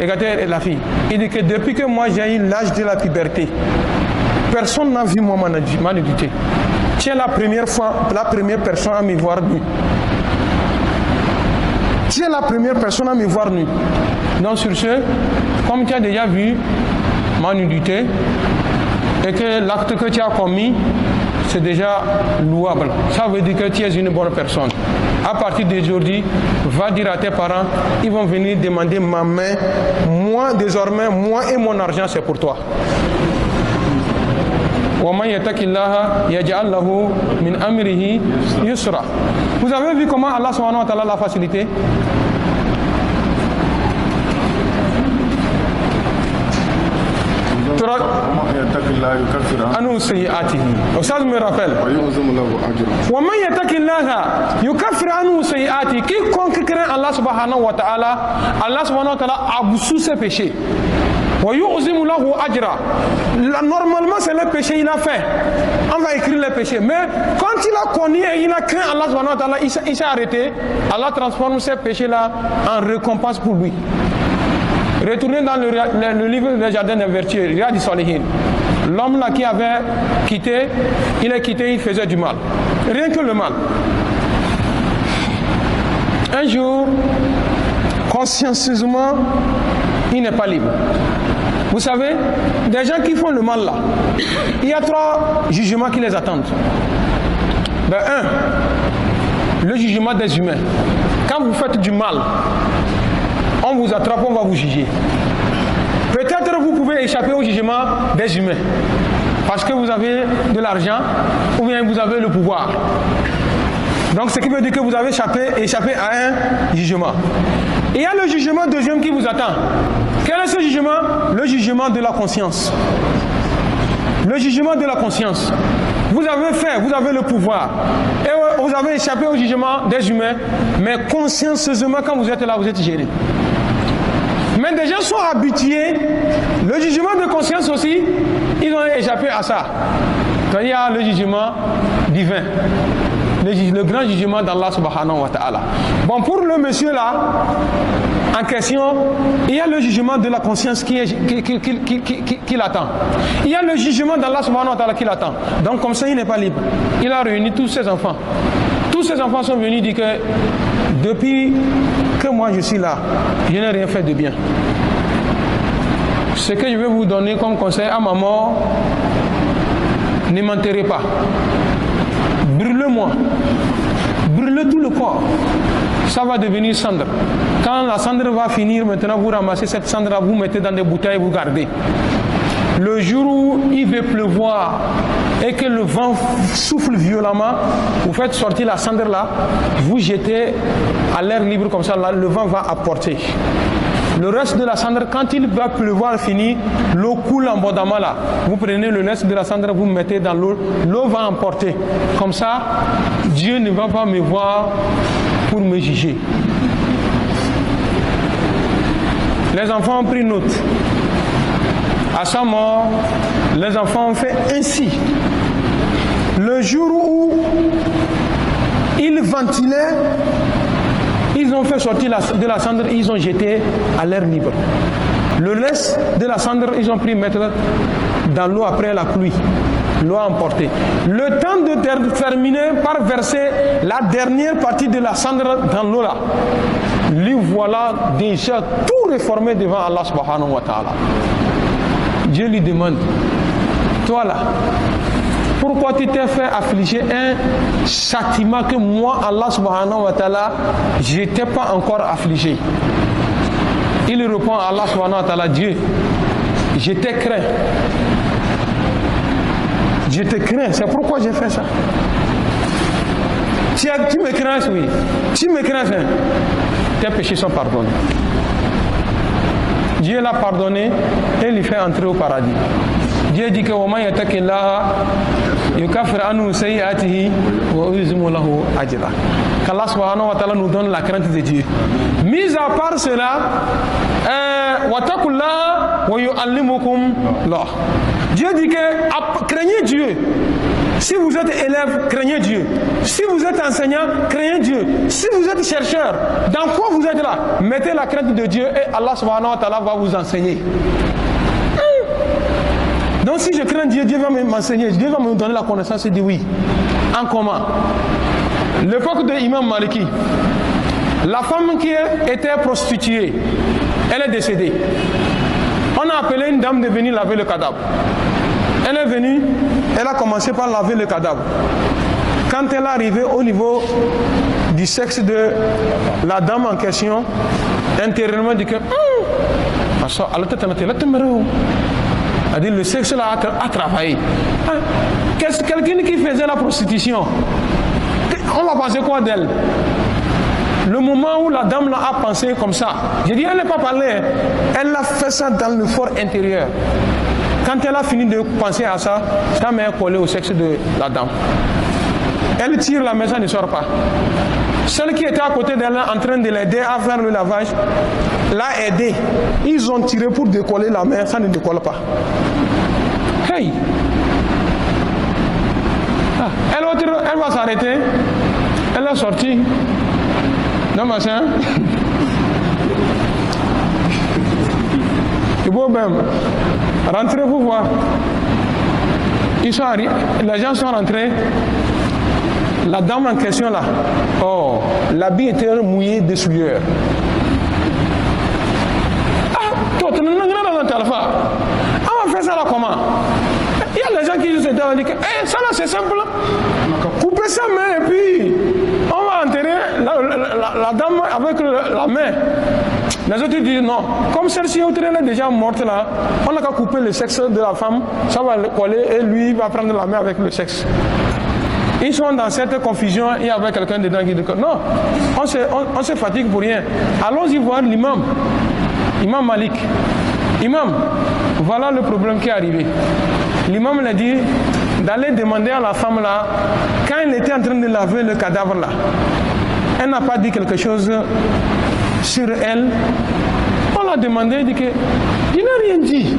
regardez la fille. Il dit que depuis que moi j'ai eu l'âge de la puberté, personne n'a vu moi ma nudité. Tu es la première personne à me voir nu. Tu es la première personne à me voir nu. Donc sur ce, comme tu as déjà vu ma nudité et que l'acte que tu as commis, c'est déjà louable. Ça veut dire que tu es une bonne personne. À partir d'aujourd'hui, va dire à tes parents, ils vont venir demander ma main. Moi, désormais, moi et mon argent, c'est pour toi. Vous avez vu comment Allah subhanahu wa ta'ala l'a facilité? Anu sayyi'atihi. Ça me rappelle. Wa man yattaqillaha yukaffir anhu sayyi'atihi. Quiconque craint Allah subhanahu wa ta'ala, Allah subhanahu wa ta'ala absout ses péchés. Wa yu'zimu lahu ajra. Normalement c'est le péché il a fait. On va écrire les péchés. Mais quand il a connu et il a craint Allah subhanahu wa ta'ala, il s'est arrêté. Allah transforme ces péchés là en récompense pour lui. Retournez dans le livre des jardins des vertus, Riyad al-Salihin. L'homme là qui avait quitté, il faisait du mal. Rien que le mal. Un jour, consciencieusement, il n'est pas libre. Vous savez, des gens qui font le mal là, il y a 3 jugements qui les attendent. Le jugement des humains. Quand vous faites du mal, on vous attrape, on va vous juger. Peut-être vous pouvez échapper au jugement des humains parce que vous avez de l'argent ou bien vous avez le pouvoir. Donc ce qui veut dire que vous avez échappé à un jugement. Il y a le jugement deuxième qui vous attend. Quel est ce jugement? Le jugement de la conscience. Le jugement de la conscience. Vous avez fait, vous avez le pouvoir. Et vous avez échappé au jugement des humains, mais consciencieusement, quand vous êtes là, vous êtes gêné. Mais des gens sont habitués, le jugement de conscience aussi, ils ont échappé à ça. Quand il y a le jugement divin, le grand jugement d'Allah subhanahu wa ta'ala. Bon, pour le monsieur là, en question, il y a le jugement de la conscience qui l'attend. Il y a le jugement d'Allah subhanahu wa ta'ala qui l'attend. Donc comme ça, il n'est pas libre. Il a réuni tous ses enfants. Tous ses enfants sont venus dire que depuis que moi je suis là, je n'ai rien fait de bien. ce que je vais vous donner comme conseil à ma mort, ne m'enterrez pas. Brûlez-moi. Brûlez tout le corps. Ça va devenir cendre. Quand la cendre va finir, maintenant vous ramassez cette cendre, vous mettez dans des bouteilles et vous gardez. Le jour où il va pleuvoir et que le vent souffle violemment, vous faites sortir la cendre là, vous jetez à l'air libre comme ça, là, le vent va apporter. Le reste de la cendre, quand il va pleuvoir fini, l'eau coule abondamment là. Vous prenez le reste de la cendre, vous mettez dans l'eau, l'eau va emporter. Comme ça, Dieu ne va pas me voir pour me juger. Les enfants ont pris note. À sa mort, les enfants ont fait ainsi. Le jour où ils ventilaient, ils ont fait sortir de la cendre, ils ont jeté à l'air libre. Le reste de la cendre, ils ont pris mettre dans l'eau après la pluie. L'eau a emporté. Le temps de terminer par verser la dernière partie de la cendre dans l'eau là. Lui voilà déjà tout réformé devant Allah subhanahu wa ta'ala. Dieu lui demande, toi là, pourquoi tu t'es fait affliger un châtiment que moi, Allah subhanahu wa ta'ala, je n'étais pas encore affligé? Il répond à Allah subhanahu wa ta'ala, Dieu, je t'ai craint. Je te crains, c'est pourquoi j'ai fait ça. Tu me crains, oui. Tu me crains, hein. Tes péchés sont pardonnés. Dieu l'a pardonné et lui fait entrer au paradis. Dieu dit que وَمَنْ يَتَقِ اللَّهَ يُكَفِّرْ عَنْهُ سَيِّئَاتِهِ وَيُعْظِمْ لَهُ أَجْرًا. Qu'Allah subhanahu wa ta'ala nous donne la crainte de Dieu. Mis à part cela, وَاتَقُوا اللَّهَ وَيُعَلِّمُكُمْ اللَّهُ. Dieu dit que craignez Dieu. Si vous êtes élève, craignez Dieu. Si vous êtes enseignant, craignez Dieu. Si vous êtes chercheur, dans quoi vous êtes là? Mettez la crainte de Dieu et Allah subhanahu wa ta'ala va vous enseigner. Donc si je crains Dieu, Dieu va m'enseigner, Dieu va me donner la connaissance. Il dit oui. En comment? L'époque de Imam Maliki, la femme qui était prostituée, elle est décédée. On a appelé une dame de venir laver le cadavre. Elle est venue, elle a commencé par laver le cadavre. Quand elle est arrivée au niveau du sexe de la dame en question, intérieurement dit que elle dit le sexe là a travaillé. Quelqu'un qui faisait la prostitution, on va penser quoi d'elle? Le moment où la dame là a pensé comme ça, j'ai dit elle n'est pas parlé, elle a fait ça dans le fort intérieur. Quand elle a fini de penser à ça, sa main est collée au sexe de la dame. Elle tire, la main, ça ne sort pas. Celle qui était à côté d'elle en train de l'aider à faire le lavage, l'a aidé. Ils ont tiré pour décoller la main, ça ne décolle pas. Hey! Elle va s'arrêter. Elle est sortie. Non, machin. Il faut même. Rentrez vous voir. Les gens sont rentrés. La dame en question là, oh, l'habit était mouillé de sueur. Toi, tu n'as pas on va faire ça là comment? Il y a des gens qui disent ça là c'est simple. Coupez sa main et puis on va enterrer la dame avec la main. Les autres disent non. Comme celle-ci est déjà morte là, on n'a qu'à couper le sexe de la femme, ça va le coller et lui va prendre la main avec le sexe. Ils sont dans cette confusion, il y avait quelqu'un dedans qui dit que non, on se fatigue pour rien. Allons-y voir l'imam, Imam Malik. Imam, voilà le problème qui est arrivé. L'imam l'a dit d'aller demander à la femme là, quand elle était en train de laver le cadavre là, elle n'a pas dit quelque chose sur elle. On l'a demandé, il dit que je n'ai rien dit.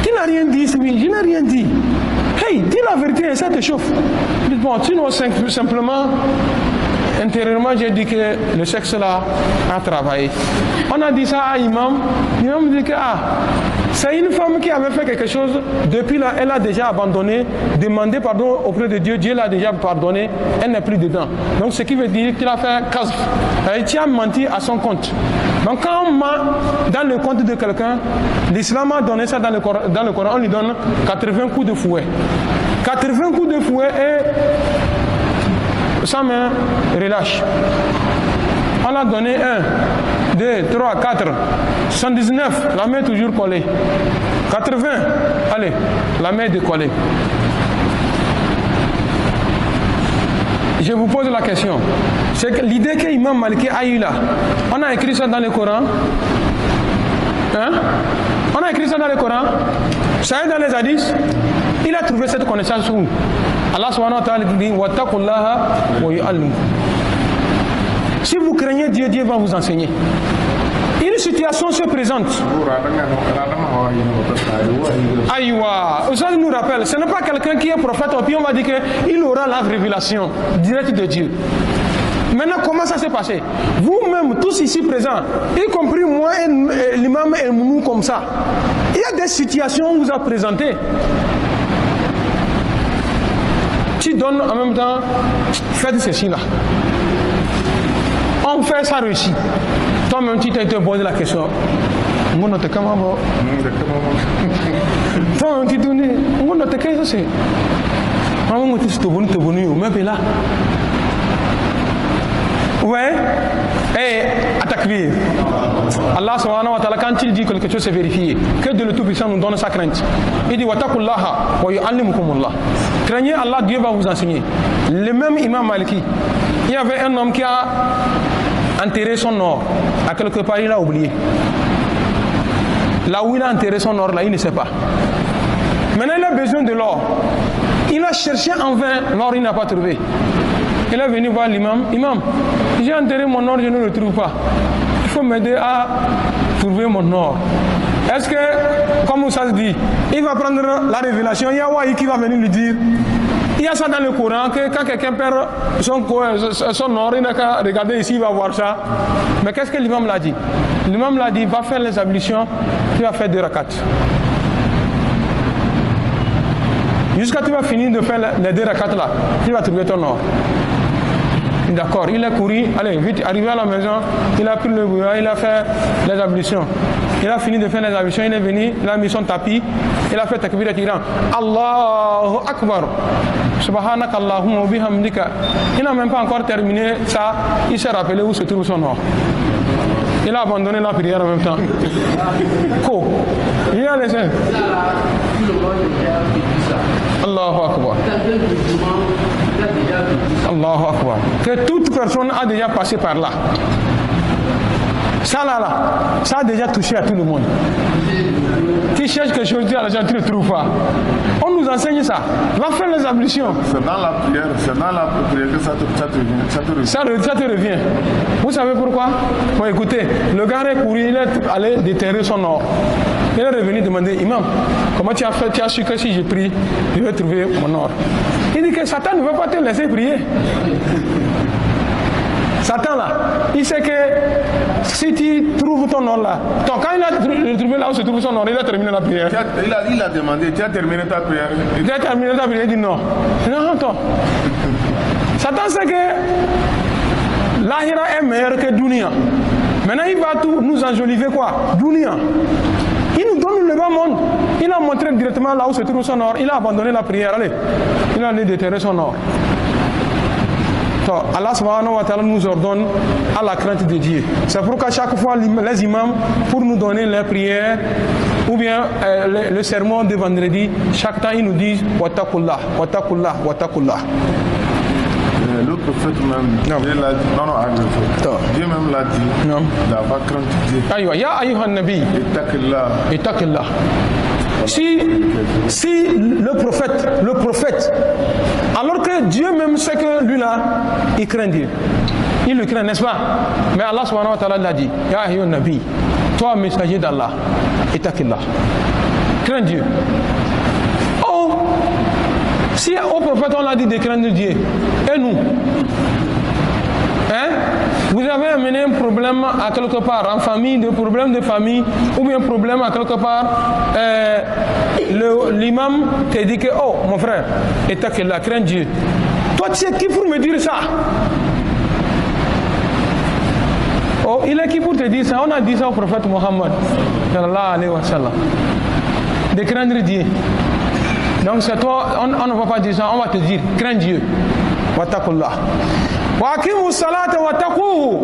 Qui n'a rien dit? Oui, je n'ai rien dit. Hey, dis la vérité, ça te chauffe. Bon, sinon simplement, intérieurement, j'ai dit que le sexe là a travaillé. On a dit ça à Imam. Imam dit que C'est une femme qui avait fait quelque chose, depuis là, elle a déjà abandonné, demandé pardon auprès de Dieu, Dieu l'a déjà pardonné, elle n'est plus dedans. Donc ce qui veut dire qu'il a fait qazf, il a menti à son compte. Donc quand on ment dans le compte de quelqu'un, l'islam a donné ça dans le Coran, on lui donne 80 coups de fouet. 80 coups de fouet et sa main relâche. On a donné 1, 2, 3, 4, 119, la main est toujours collée. 80, allez, la main est décollée. Je vous pose la question. C'est que l'idée que Imam Maliki a eu là, on a écrit ça dans le Coran. Hein? On a écrit ça dans le Coran. Ça est dans les hadiths. Il a trouvé cette connaissance où Allah subhanahu wa ta'ala dit wattaqullaha wa yu'allimukum. Si vous craignez Dieu, Dieu va vous enseigner. Une situation se présente. Aïwa, ça nous rappelle, ce n'est pas quelqu'un qui est prophète, puis on va dire qu'il aura la révélation directe de Dieu. Maintenant, comment ça s'est passé? Vous-même, tous ici présents, y compris moi et l'imam et nous comme ça, il y a des situations où vous a présenté. Tu donnes en même temps, faites ceci là. On fait ça réussit. Toi-même, tu t'es posé la question. Toi-même, tu te dis, c'est. Ouais. Et attaque-lui. Allah subhanahu wa ta'ala, quand il dit que quelque chose est vérifié, que de le Tout-Puissant nous donne sa crainte. Il dit wattaqullaha wa yu'allimukumullah. Craignez Allah, Dieu va vous enseigner. Le même Imam Maliki, il y avait un homme qui a enterré son or. À quelque part, il a oublié. Là où il a enterré son or, là, il ne sait pas. Maintenant, il a besoin de l'or. Il a cherché en vain, l'or, il n'a pas trouvé. Il est venu voir l'imam. Imam, j'ai enterré mon or, je ne le trouve pas. Il faut m'aider à trouver mon or. Est-ce que, comme ça se dit, il va prendre la révélation, il y a Wahi qui va venir lui dire. Il y a ça dans le Coran, que quand quelqu'un perd son or, il n'a qu'à regarder ici, il va voir ça. Mais qu'est-ce que l'imam l'a dit? L'imam l'a dit, va faire les ablutions, tu vas faire 2 rakats. Jusqu'à tu vas finir de faire les 2 rakats là, tu vas trouver ton or. D'accord, il a couru, allez, vite, arrivé à la maison, il a pris le bouillon, il a fait les ablutions. Il a fini de faire les ablutions, il est venu, il a mis son tapis, il a fait takbir et tirant. Allahu Akbar. Subhanak Allahumma bihamdika. Il n'a même pas encore terminé ça, il s'est rappelé où se trouve son or. Il a abandonné la prière en même temps. Quoi? Il a laissé. Allahu Akbar. Allahu Akbar. Que toute personne a déjà passé par là. Ça là, ça a déjà touché à tout le monde. Tu cherches quelque chose, tu ne le trouves pas. On nous enseigne ça. Va faire les ablutions. C'est dans la prière que ça te revient. Vous savez pourquoi? Bon, écoutez, le gars est couru, il est allé déterrer son or. Il est revenu demander, Imam, comment tu as fait? Tu as su que si je prie, je vais trouver mon or. Il dit que Satan ne veut pas te laisser prier. Satan là, il sait que si tu trouves ton or là, quand il a trouvé là où se trouve son or, il a terminé la prière. Il a demandé, tu as terminé ta prière? Il a terminé ta prière, il dit non. Non, attends. Satan sait que l'Ahira est meilleur que Dunia. Maintenant il va tout nous enjoliver quoi? Dunia. Il nous donne le bas monde. Il a montré directement là où se trouve son or. Il a abandonné la prière. Allez, il a allé déterrer son or. Allah subhanahu wa ta'ala nous ordonne à la crainte de Dieu. C'est pourquoi chaque fois les imams, pour nous donner les prières ou bien le sermon de vendredi, chaque temps ils nous disent wattaqullah, wattaqullah, wattaqullah. Le prophète même, Dieu même l'a dit, d'avoir crainte de Dieu. Aïwa, ya ayyuhan nabi, ittaqillah. Si le prophète, alors que Dieu même sait que lui là, il craint Dieu. Il le craint, n'est-ce pas? Mais Allah subhanahu wa ta'ala l'a dit, ya ayyuhan nabi, toi messager d'Allah, ittaqillah. Crains Dieu. Oh, si au prophète on l'a dit de craindre Dieu, et nous, Vous avez amené un problème à quelque part, en famille, des problèmes de famille, ou bien un problème à quelque part, l'imam te dit que, oh mon frère, et t'as que la crainte Dieu. Toi tu sais qui pour me dire ça? Oh, il est qui pour te dire ça? On a dit ça au prophète Mohammed, sallallahu alayhi wa sallam, de craindre Dieu. Donc c'est toi, on ne va pas dire ça, on va te dire, crains Dieu. Wattaqullah. Wa aqimus salata wattaquhu.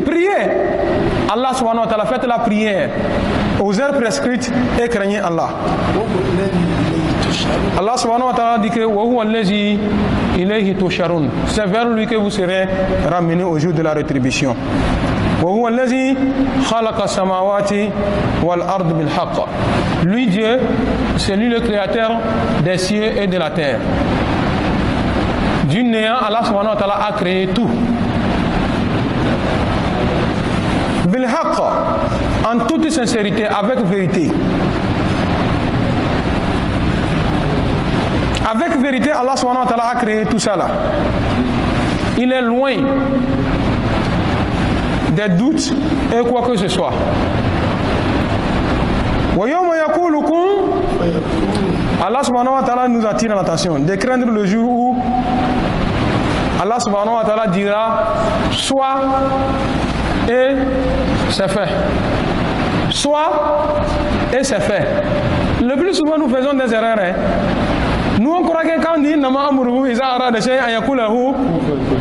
Priez. Allah subhanahu wa ta'ala, faites la prière aux heures prescrites et craignez Allah. Allah subhanahu wa ta'ala dit que wa huwa allazi ilayhi tusharun. C'est vers lui que vous serez ramenés au jour de la rétribution. Wa huwa allazi khalaqa samawati wal ard bil haqq. Lui Dieu, c'est lui le créateur des cieux et de la terre. Du néant, Allah subhanahu wa ta'ala a créé tout. Bil haqq, en toute sincérité, avec vérité. Avec vérité, Allah subhanahu wa ta'ala a créé tout ça là. Il est loin des doutes et quoi que ce soit. Allah subhanahu wa ta'ala nous attire l'attention de craindre le jour où Allah subhanahu wa ta'ala dira soit et c'est fait. Soit et c'est fait. Le plus souvent nous faisons des erreurs. Nous on croit que quand on dit nama amruhu iza arada shay'an yakulahu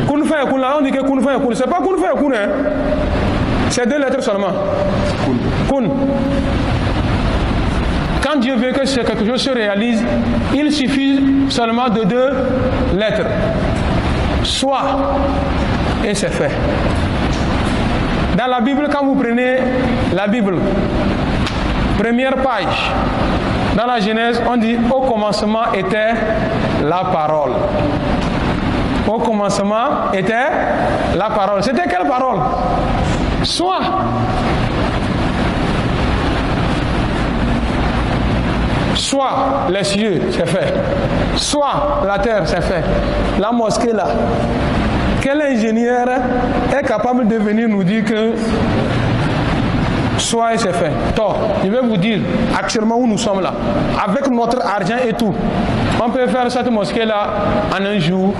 kun fayakun, on dit que kun fayakun. C'est pas kun fayakun, c'est 2 lettres seulement. Kun. Quand Dieu veut que quelque chose se réalise, il suffit seulement de 2 lettres. Soit et c'est fait. Dans la Bible, quand vous prenez la Bible, première page, dans la Genèse, on dit au commencement était la parole. Au commencement était la parole. C'était quelle parole? Soit. Soit les cieux, c'est fait. Soit la terre, c'est fait. La mosquée là. Quel ingénieur est capable de venir nous dire que soit et c'est fait? Tort. Je vais vous dire actuellement où nous sommes là. Avec notre argent et tout, on peut faire cette mosquée là en un jour.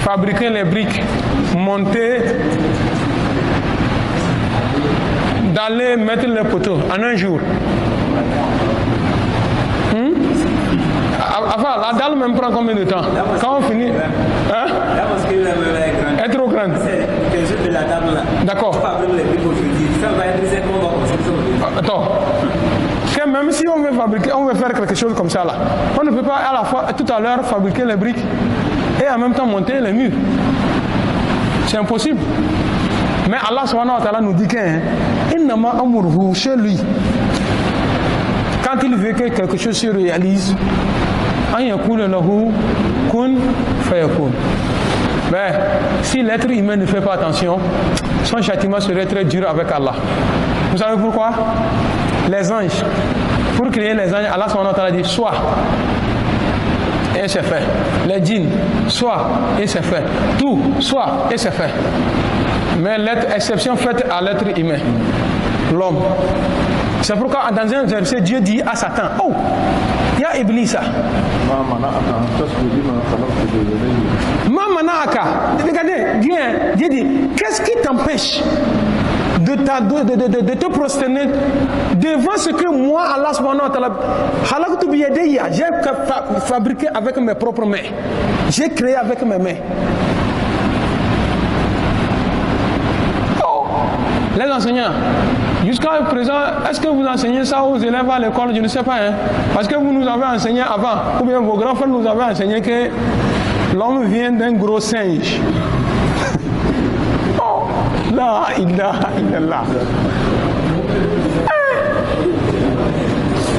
Fabriquer les briques, monter, d'aller mettre les poteaux en un jour. Enfin, la dalle même prend combien de temps? Quand on finit, hein? Elle est trop grande. D'accord. Attends. Que même si on veut fabriquer, on veut faire quelque chose comme ça là, on ne peut pas à la fois tout à l'heure fabriquer les briques et en même temps monter les murs. C'est impossible. Mais Allah subhanahu wa ta'ala nous dit que innama amruhu, chez lui, quand il veut que quelque chose se réalise, an yakula lahu kun fayakun. Mais si l'être humain ne fait pas attention, son châtiment serait très dur avec Allah. Vous savez pourquoi? Les anges, pour créer les anges, Allah subhanahu wa ta'ala dit soit et c'est fait. Les djinns, soit et c'est fait. Tout, soit et c'est fait. Mais l'exception faite à l'être humain, l'homme. C'est pourquoi dans un verset, Dieu dit à Satan, oh, il y a Iblis. Regardez, Dieu dit, qu'est-ce qui t'empêche de te prosterner devant ce que moi, Allah subhanahu wa ta'ala, j'ai fabriqué avec mes propres mains. J'ai créé avec mes mains. Les enseignants, jusqu'à présent, est-ce que vous enseignez ça aux élèves à l'école? Je ne sais pas, hein? Parce que vous nous avez enseigné avant, ou bien vos grands frères nous avaient enseigné que l'homme vient d'un gros singe. Oh, la ilaha illallah.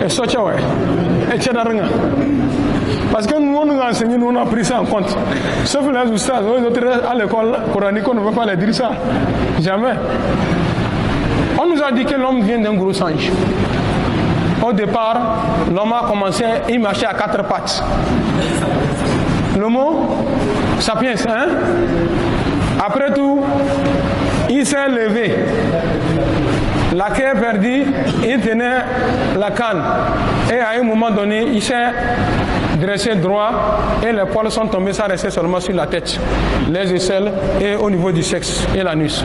Et ça, ouais. Et tu as rien. Parce que nous, on nous a enseigné, nous, on a pris ça en compte. Sauf les oustas, les autres à l'école coranique, on ne veut pas les dire ça. Jamais. On nous a dit que l'homme vient d'un gros singe. Au départ, l'homme a commencé, il marchait à 4 pattes. l'homo sapiens, hein? Après tout, il s'est levé. La queue est perdue, il tenait la canne. Et à un moment donné, il s'est dressé droit et les poils sont tombés, ça restait seulement sur la tête, les aisselles et au niveau du sexe et l'anus.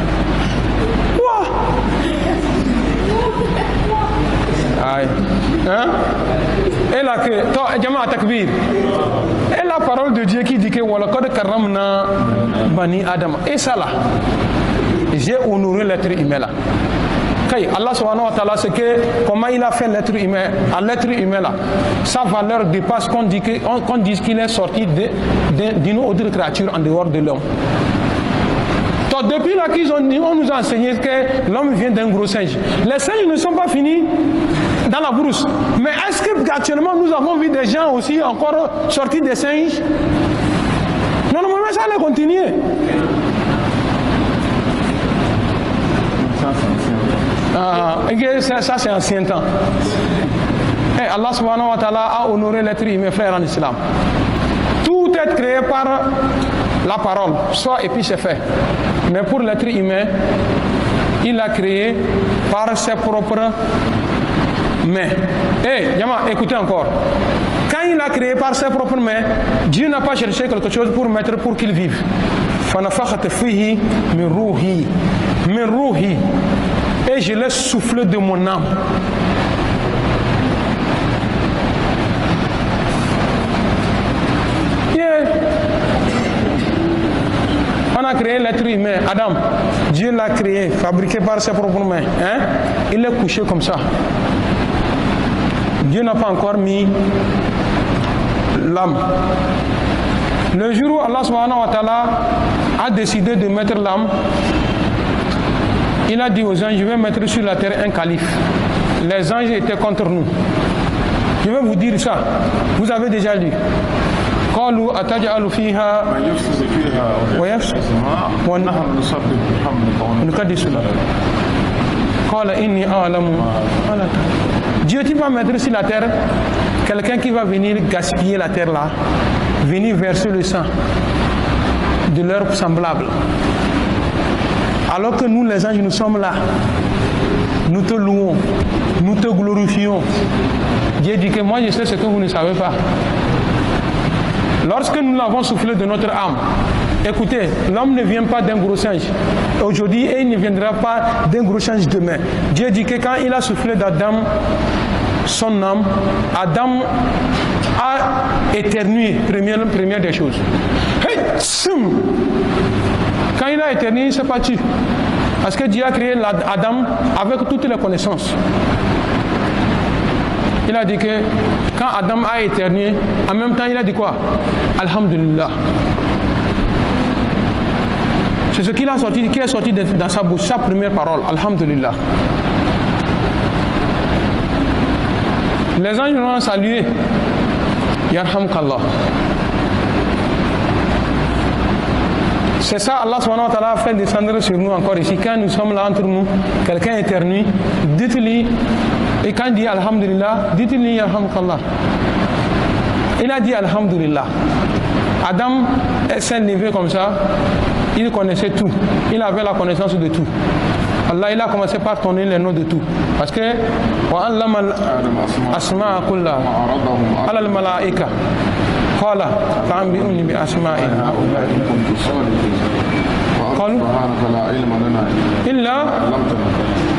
Aïe. Hein? Et la queue, takbir. Et la parole de Dieu qui dit que walaqad karramna bani Adam. Et ça là, j'ai honoré l'être humain là. Allah subhanahu wa ta'ala, c'est que comment il a fait l'être humain, à l'être humain là, sa valeur dépasse qu'on dit qu'il est sorti d'une autre créature en dehors de l'homme. Donc depuis là on nous a enseigné que l'homme vient d'un gros singe. Les singes ne sont pas finis dans la brousse. Mais est-ce que actuellement nous avons vu des gens aussi encore sortis des singes? Non, mais ça allait continuer. Ça c'est ancien temps. Et Allah subhanahu wa ta'ala a honoré l'être humain, frère en islam. Tout est créé par la parole, soit et puis c'est fait. Mais pour l'être humain, il l'a créé par ses propres mains. Écoutez encore. Quand il l'a créé par ses propres mains, Dieu n'a pas cherché quelque chose pour qu'il vive. فَنَفَخَتْ فِيهِ مِنْ رُوحِي. Et je l'ai soufflé de mon âme. On a créé l'être humain, Adam. Dieu l'a créé, fabriqué par ses propres mains. Hein? Il est couché comme ça. Dieu n'a pas encore mis l'âme. Le jour où Allah subhanahu wa ta'ala a décidé de mettre l'âme, il a dit aux anges, je vais mettre sur la terre un calife. Les anges étaient contre nous. Je vais vous dire ça. Vous avez déjà lu. قالوا أتجعل فيها ويفسد ونقدس له قال إني أعلم ما لا تعلمون. Dieu, tu vas mettre sur la terre quelqu'un qui va venir gaspiller la terre là, venir verser le sang de leurs semblables. Alors que nous les anges, nous sommes là, nous te louons, nous te glorifions. Dieu dit que moi je sais ce que vous ne savez pas. Lorsque nous l'avons soufflé de notre âme, écoutez, l'homme ne vient pas d'un gros singe aujourd'hui et il ne viendra pas d'un gros singe demain. Dieu dit que quand il a soufflé d'Adam son âme, Adam a éternué, première des choses. Quand il a éternué, il ne s'est pas tué. Parce que Dieu a créé Adam avec toutes les connaissances. Il a dit que quand Adam a éternué, en même temps il a dit quoi? Alhamdulillah. C'est ce qui est sorti dans sa bouche, sa première parole, Alhamdulillah. Les anges l'ont salué. Yarhamkallah. C'est ça, Allah subhanahu wa ta'ala a fait descendre sur nous encore ici. Quand nous sommes là entre nous, quelqu'un éternue, dites-lui. Et quand il dit Alhamdulillah, dites-lui Yarhamkallah. Il a dit Alhamdulillah. Adam s'est levé comme ça, il connaissait tout. Il avait la connaissance de tout. Allah, il a commencé par donner les noms de tout. Parce que وَعَلَّمَ الْأَسْمَاءَ كُلَّهَا عَلَى الْمَلَائِكَةِ قَالَ فَأَنبِئُونِي بِأَسْمَائِهِمْ قالوا إلا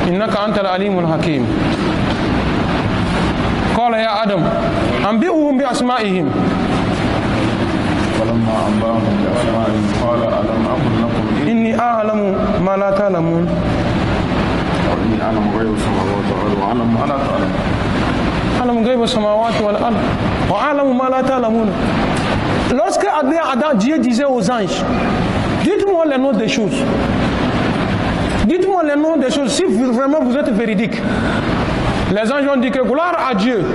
إنك أنت العليم الحكيم. قال يا آدم أنبئهم بأسمائهم. فلما أنبأهم بأسمائهم قال ألم أقل لكم إني أعلم ما لا تعلمون. وإني أعلم غيب السماوات والأرض وأعلم ما لا تعلمون. أعلم غيب السماوات والأرض وأعلم ما لا تعلمون. Lorsque Adam, Dieu disait aux anges, dites-moi les noms des choses. Dites-moi les noms des choses si vraiment vous êtes véridique. Les anges ont dit que gloire à Dieu.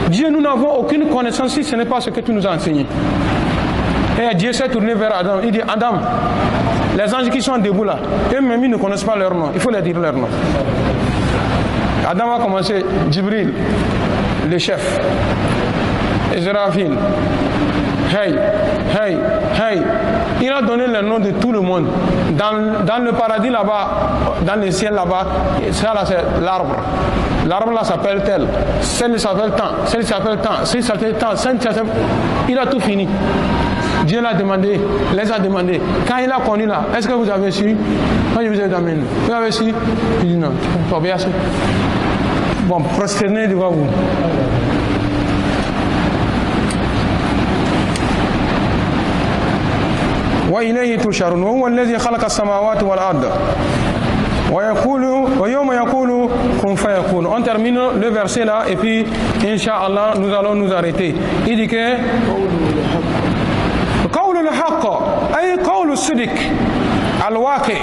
Dieu, nous n'avons aucune connaissance si ce n'est pas ce que tu nous as enseigné. Et Dieu s'est tourné vers Adam. Il dit, Adam, les anges qui sont debout là, eux-mêmes ils ne connaissent pas leur nom. Il faut leur dire leur nom. Adam a commencé, Jibril, le chef, Israfil, Hey, hey, hey. Il a donné le nom de tout le monde. Dans le paradis là-bas, dans le ciel là-bas, ça là c'est l'arbre. L'arbre là s'appelle tel. Celle s'appelle tant. Celle s'appelle tant. Celle s'appelle tant. Il a tout fini. Dieu l'a demandé, les a demandé. Quand il a connu là, est-ce que vous avez su? Quand je vous ai demandé, vous avez su? Il dit non, pas bien su. Bon, prosternez devant vous. وإليه تشارون وهو الذي خلق السماوات والأرض ويوم يقول كن فيكون. On termine le verset là et puis Inch'Allah nous allons nous arrêter. Il dit que قول الحق أي قول الصدق الواقع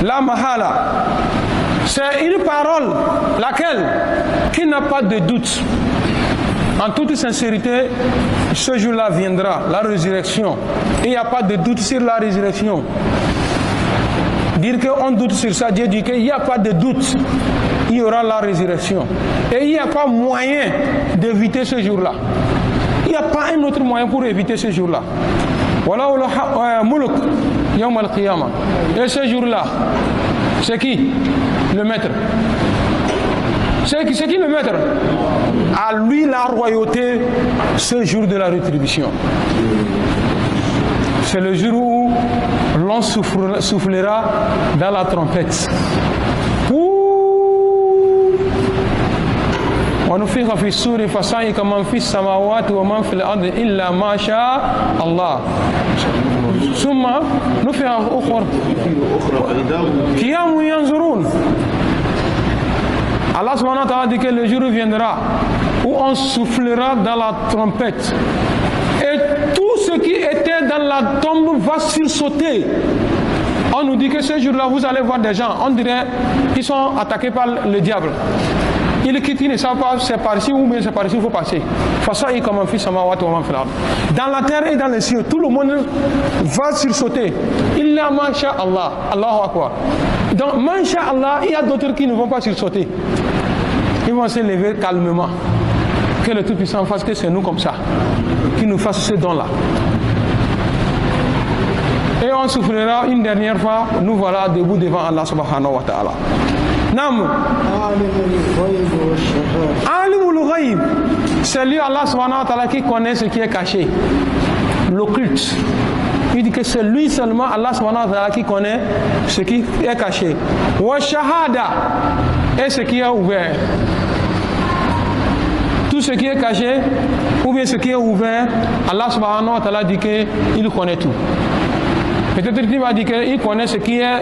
لا محالة. C'est une parole laquelle qui n'a pas de doute. En toute sincérité, ce jour-là viendra, la résurrection. Et il n'y a pas de doute sur la résurrection. Dire qu'on doute sur ça, Dieu dit qu'il n'y a pas de doute. Il y aura la résurrection. Et il n'y a pas moyen d'éviter ce jour-là. Il n'y a pas un autre moyen pour éviter ce jour-là. Voilà le mulk yawm al-qiyamah. Et ce jour-là, c'est qui? Le maître. C'est qui le maître? À lui la royauté, ce jour de la rétribution. C'est le jour où l'on soufflera dans la trompette. ونفخ في الصور فصعق من في السماوات ومن في الأرض إلا ما شاء الله ثم نفخ أخرى قيام ينظرون. Allah subhanahu wa ta'ala dit que le jour viendra où on soufflera dans la trompette et tout ce qui était dans la tombe va sursauter. On nous dit que ce jour-là vous allez voir des gens, on dirait qu'ils sont attaqués par le diable. Ils quittent, ils ne savent pas c'est par ici ou bien c'est par ici qu'il faut passer. Dans la terre et dans les cieux, tout le monde va sursauter. Illa ma sha Allah, Allahu Akbar. Donc, ma sha Allah, il y a d'autres qui ne vont pas sursauter. Ils vont se lever calmement. Que le Tout-Puissant fasse que c'est nous comme ça. Qu'il nous fasse ce don-là. Et on souffrira une dernière fois. Nous voilà debout devant Allah subhanahu wa ta'ala. Nam. Alimul Ghaib. C'est lui Allah subhanahu wa ta'ala qui connaît ce qui est caché. L'occulte. Il dit que c'est lui seulement Allah subhanahu wa ta'ala qui connaît ce qui est caché. Wa shahada. Et ce qui est ouvert. Tout ce qui est caché ou bien ce qui est ouvert, Allah subhanahu wa ta'ala dit qu'il connaît tout. Peut-être qu'il va dire qu'il connaît ce qui est.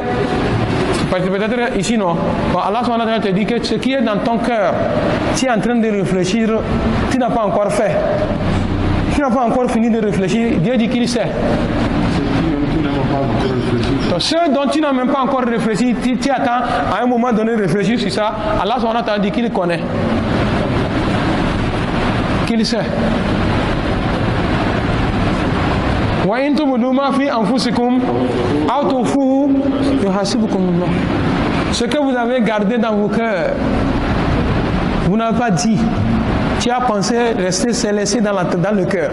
Peut-être ici non. Bon, Allah subhanahu wa ta'ala te dit que ce qui est dans ton cœur, tu es en train de réfléchir, tu n'as pas encore fait. Tu n'as pas encore fini de réfléchir. Dieu dit qu'il sait. Donc, ce dont tu n'as même pas encore réfléchi, tu attends à un moment donné de réfléchir sur ça. Allah subhanahu wa ta'ala dit qu'il connaît. Qu'il sait. Ce que vous avez gardé dans vos cœurs, vous n'avez pas dit. Tu as pensé rester, c'est laissé dans le cœur.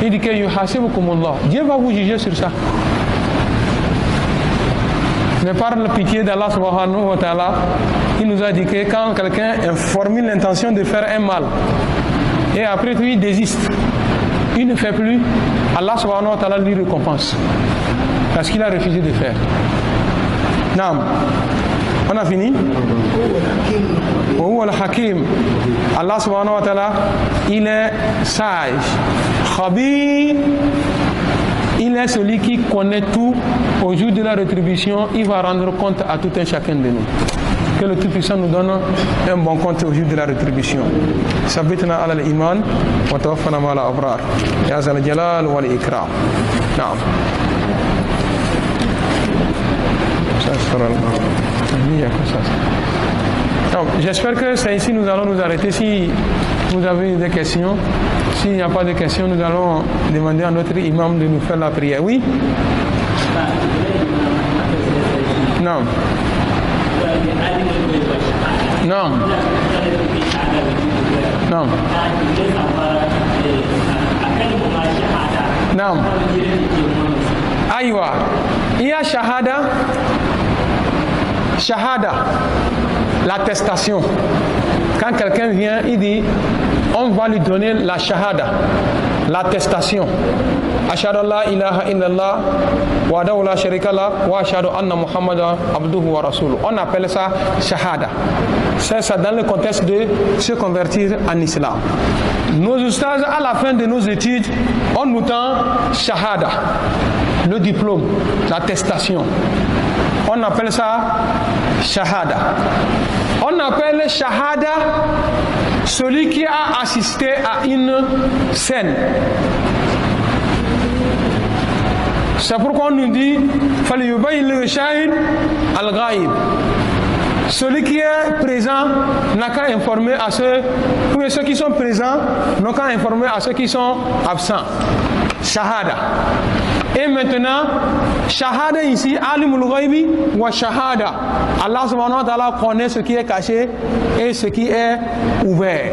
Il dit que Dieu va vous juger sur ça. Mais par la pitié d'Allah subhanahu wa ta'ala, il nous a dit que quand quelqu'un formule l'intention de faire un mal, et après tout il désiste, il ne fait plus, Allah subhanahu wa ta'ala lui récompense. Parce qu'il a refusé de faire. Naam. On a fini? Wa al-Hakim. Allah subhanahu wa ta'ala, il est sage. Khabir. Il est celui qui connaît tout. Au jour de la rétribution, il va rendre compte à tout un chacun de nous. Que le Tout-Puissant nous donne un bon compte au jour de la rétribution. Sabitna ala al-iman wa tawaffana ma al-abrar. Ya zal jalal wal ikram. Naam. J'espère que c'est ici nous allons nous arrêter. Si vous avez des questions, s'il n'y a pas de questions, nous allons demander à notre imam de nous faire la prière. Oui? Non. Non. Non. Naam. Aïwa. Il y a shahada. Shahada. L'attestation. Quand quelqu'un vient, il dit, on va lui donner la shahada, l'attestation. Ashhadu an la ilaha illallah wa la sharika lah wa ashhadu anna Muhammadan abduhu wa rasuluh. On appelle ça shahada. C'est ça dans le contexte de se convertir en islam. Nos ustaz, à la fin de nos études, on nous tend shahada, le diplôme, l'attestation. On appelle ça shahada. On appelle shahada celui qui a assisté à une scène. C'est pourquoi on nous dit فَلْيُبَيِّنْ الشَّاهِدُ الْغَائِبِ. Celui qui est présent n'a qu'à informer à ceux, ou ceux qui sont présents n'ont qu'à informer à ceux qui sont absents. Shahada. Et maintenant, shahada ici, alimul ghaibi wa shahada. Allah subhanahu wa ta'ala connaît ce qui est caché et ce qui est ouvert.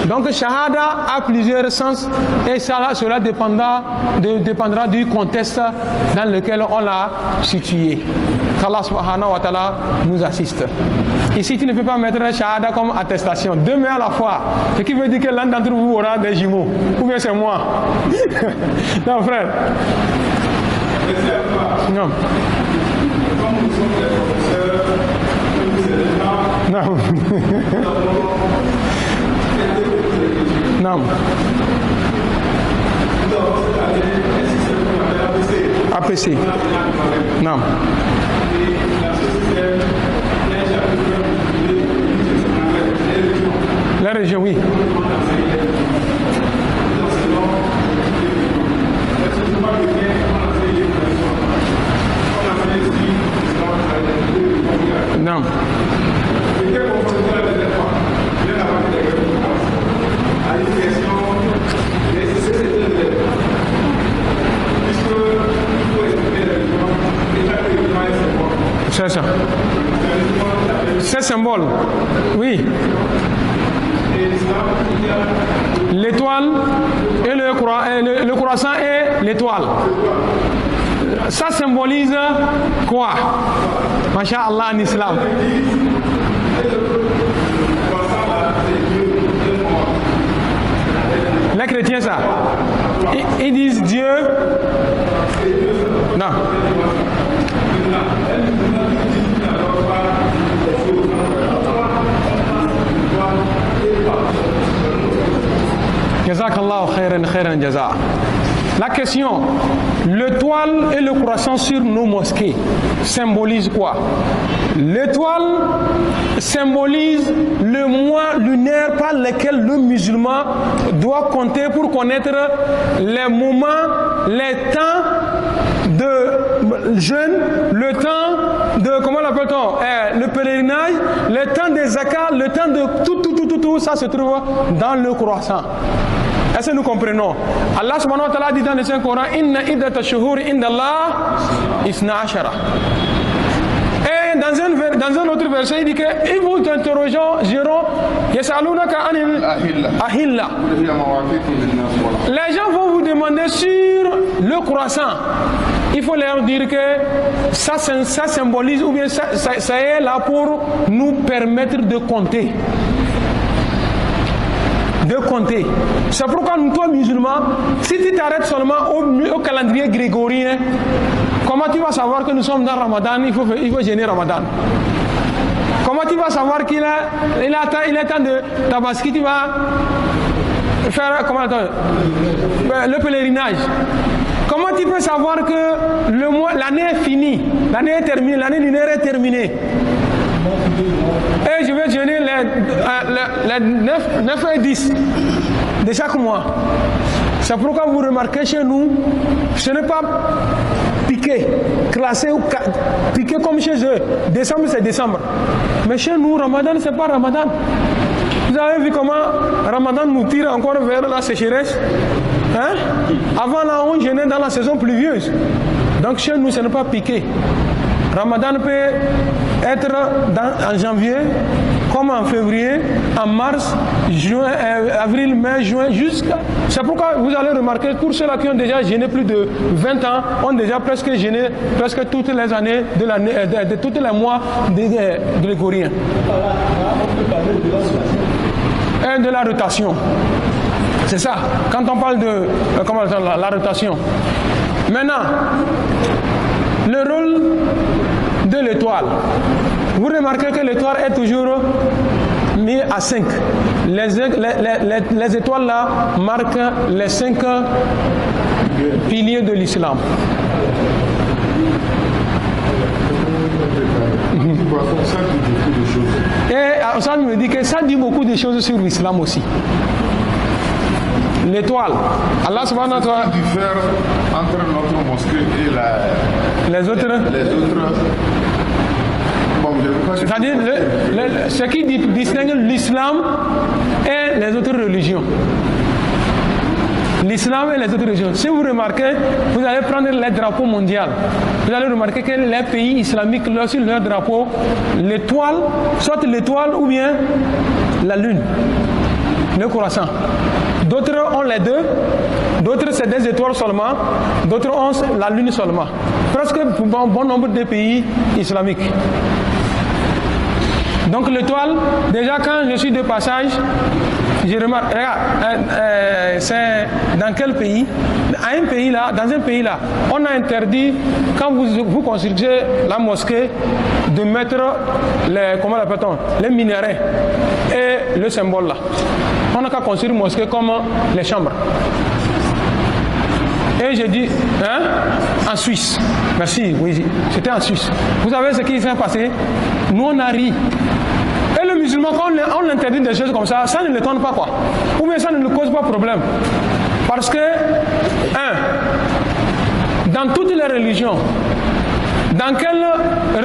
Donc shahada a plusieurs sens et cela dépendra du contexte dans lequel on l'a situé. Qu'Allah subhanahu wa ta'ala nous assiste. Ici, tu ne peux pas mettre shahada comme attestation. Deux mains à la fois. Ce qui veut dire que l'un d'entre vous aura des jumeaux. Ou bien c'est moi. Non, frère. Non. Non. Non. APC. Non. La région, oui. Non. C'est ça. C'est symbole. Oui. L'étoile et le croissant et l'étoile. Ça symbolise quoi? Masha'Allah en islam. Les chrétiens, ça. Ils disent Dieu. Non. Jazakallahu khairan jaza. La question, l'étoile et le croissant sur nos mosquées symbolisent quoi? L'étoile symbolise le mois lunaire par lequel le musulman doit compter pour connaître les moments, les temps de jeûne, le temps de, comment l'appelle-t-on, le pèlerinage, le temps des zakats, le temps de tout, ça se trouve dans le croissant. Est-ce que nous comprenons? Allah subhanahu wa ta'ala dit dans le Saint-Coran, Inna iddata shuhuri inda Allah isna ashara. Et dans un autre verset, il dit que ils vous interrogeront, yasalunaka anil ahilla. Les gens vont vous demander sur le croissant. Il faut leur dire que ça symbolise, ou bien ça est là pour nous permettre de compter. C'est pourquoi nous, toi musulman, si tu t'arrêtes seulement au calendrier grégorien, comment tu vas savoir que nous sommes dans Ramadan? Il faut gêner Ramadan. Comment tu vas savoir qu'il est temps de Tabaski, tu vas faire le pèlerinage? Comment tu peux savoir que l'année est finie, l'année est terminée, l'année lunaire est terminée? Et je vais jeûner les 9 et 10 de chaque mois. C'est pourquoi vous remarquez chez nous, ce n'est pas piqué, classé ou piqué comme chez eux. Décembre, c'est décembre. Mais chez nous, Ramadan, c'est pas Ramadan. Vous avez vu comment Ramadan nous tire encore vers la sécheresse? Hein? Avant là, on jeûnait dans la saison pluvieuse. Donc chez nous, ce n'est pas piqué. Ramadan peut être en janvier, comme en février, en mars, juin, avril, mai, juin, jusqu'à... C'est pourquoi vous allez remarquer, pour ceux-là qui ont déjà jeûné plus de 20 ans, ont déjà presque jeûné presque toutes les années de l'année, de tous les mois de grégorien. Et de la rotation. C'est ça, quand on parle de la rotation. Maintenant, le rôle de l'étoile. Vous remarquez que l'étoile est toujours mis à 5. Les étoiles là marquent les 5 piliers de l'islam. Et ça me dit que ça dit beaucoup de choses sur l'islam aussi. L'étoile. Allah subhanahu wa ta'ala diffère entre notre mosquée et les autres. Bon, c'est-à-dire ce qui distingue l'islam et les autres religions. L'islam et les autres religions. Si vous remarquez, vous allez prendre les drapeaux mondiaux. Vous allez remarquer que les pays islamiques, sur leur drapeau, l'étoile, soit l'étoile ou bien la lune, le croissant. D'autres ont les deux, d'autres c'est des étoiles seulement, d'autres ont la lune seulement. Presque bon nombre de pays islamiques. Donc l'étoile, déjà quand je suis de passage, je remarque, regarde, c'est dans quel pays? Dans un pays là, on a interdit, quand vous construisez la mosquée, de mettre les minéraux et le symbole là. On n'a qu'à construire une mosquée comme les chambres. Et j'ai dit, en Suisse. Merci, oui, c'était en Suisse. Vous savez ce qui s'est passé? Nous on a ri. Et le musulman, quand on l'interdit des choses comme ça ne l'étonne pas quoi. Ou bien ça ne lui cause pas problème. Parce que, dans toutes les religions, dans quelle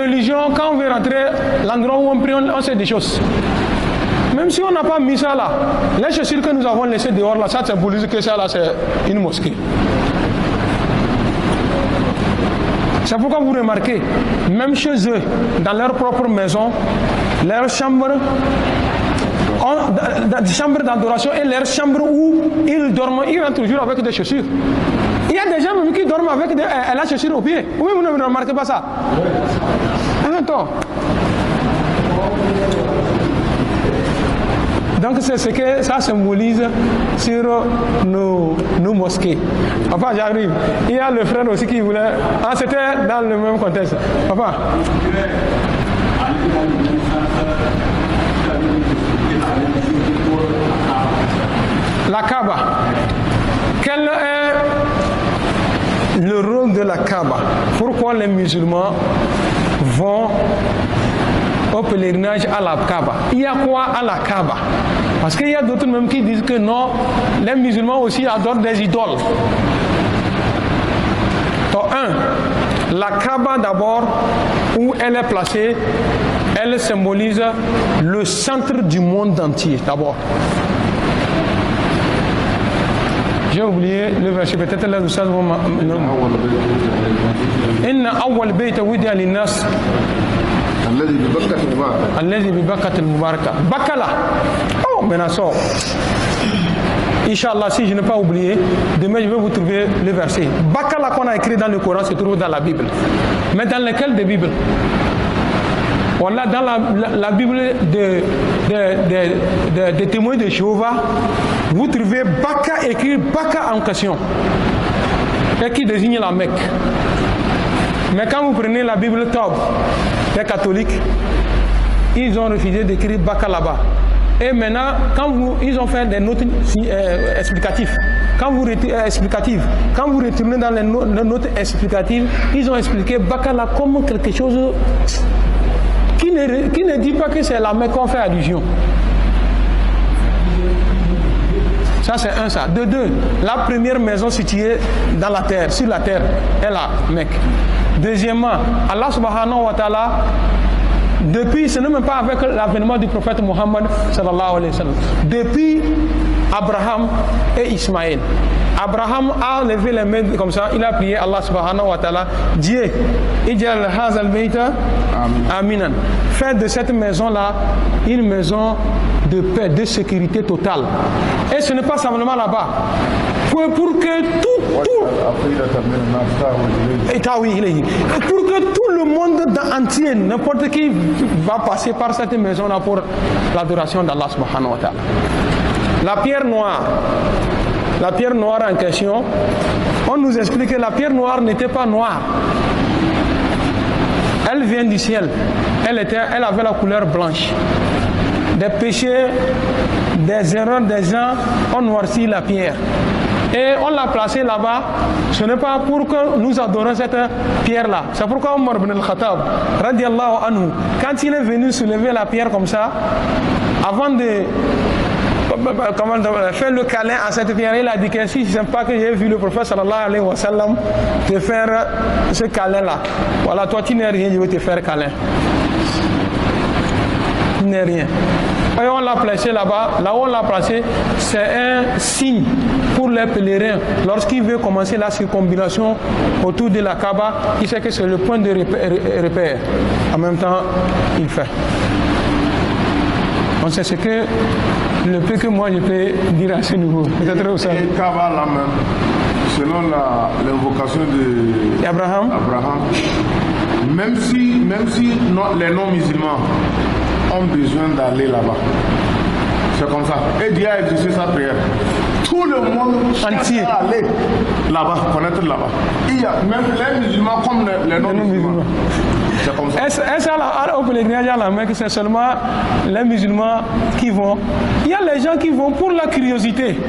religion, quand on veut rentrer, l'endroit où on prie, on sait des choses. Même si on n'a pas mis ça là, les chaussures que nous avons laissées dehors là, ça symbolise que ça là c'est une mosquée. C'est pourquoi vous remarquez, même chez eux, dans leur propre maison, leur chambre, chambre d'adoration et leur chambre où ils dorment, ils rentrent toujours avec des chaussures. Il y a des gens même qui dorment avec la chaussure au pied. Oui, vous ne remarquez pas ça? Attends. Donc c'est ce que ça symbolise sur nos mosquées. Papa, j'arrive. Il y a le frère aussi qui voulait... Ah, c'était dans le même contexte. Papa. La Kaaba. Quel est le rôle de la Kaaba? Pourquoi les musulmans vont au pèlerinage à la Kaaba? Il y a quoi à la Kaaba? Parce qu'il y a d'autres même qui disent que non, les musulmans aussi adorent des idoles. Donc, la Kaaba d'abord, où elle est placée, elle symbolise le centre du monde entier d'abord. J'ai oublié le verset, peut-être là, ça va. Inna awwal bayta wudi'a lin-nas الذي ببكة المباركة. Bakala. Oh, maintenant ça. Inch'Allah, si je n'ai pas oublié, demain je vais vous trouver le verset. Bakala qu'on a écrit dans le Coran se trouve dans la Bible. Mais dans lequel de Bible? Voilà, dans la Bible des témoins de Jéhovah, vous trouvez Baka écrit, Baka en question, et qui désigne la Mecque. Mais quand vous prenez la Bible Taub, les catholiques, ils ont refusé d'écrire Baka là-bas. Et maintenant, ils ont fait des notes explicatives. Quand vous retournez dans les notes explicatives, ils ont expliqué Baka là comme quelque chose qui ne dit pas que c'est la Mecque qu'on fait allusion. Ça c'est un ça. De deux, la première maison située dans la terre, sur la terre, est la Mecque. Deuxièmement, Allah subhanahu wa ta'ala, depuis, ce n'est même pas avec l'avènement du prophète Mohammed sallallahu alayhi wa sallam, depuis Abraham et Ismaël. Abraham a levé les mains comme ça, il a prié Allah subhanahu wa ta'ala. Dieu, Ijal Hazal Beita, Aminan. Faites de cette maison-là une maison de paix, de sécurité totale. Et ce n'est pas simplement là-bas. Pour que tout le monde entier, n'importe qui va passer par cette maison-là pour l'adoration d'Allah subhanahu wa ta'ala. La pierre noire en question, on nous explique que la pierre noire n'était pas noire. Elle vient du ciel. Elle avait la couleur blanche. Des péchés, des erreurs des gens ont noirci la pierre. Et on l'a placée là-bas. Ce n'est pas pour que nous adorons cette pierre-là. C'est pourquoi Omar ibn al-Khattab, radiallahu anhu, quand il est venu soulever la pierre comme ça, avant de faire le câlin à cette pierre, il a dit que si ce n'est pas que j'ai vu le prophète sallallahu alayhi wa sallam te faire ce câlin-là, voilà, toi tu n'es rien, je vais te faire câlin. Tu n'es rien. Et on l'a placé là-bas, là où on l'a placé, c'est un signe pour les pèlerins. Lorsqu'il veut commencer la circonambulation autour de la Kaaba, il sait que c'est le point de repère. En même temps, il fait. Donc c'est ce que le peu que moi je peux dire à ce niveau. Peut-être aussi. Et Kaaba là même, selon l'invocation d'Abraham, même si les non-musulmans ont besoin d'aller là-bas, c'est comme ça. Et Dieu a exaucé sa prière. Tout le monde entier aller là-bas, connaître là-bas. Il y a même les musulmans comme les non-musulmans. C'est comme ça. Est-ce au pèlerinage à la Mecque, c'est seulement les musulmans qui vont? Il y a les gens qui vont pour la curiosité.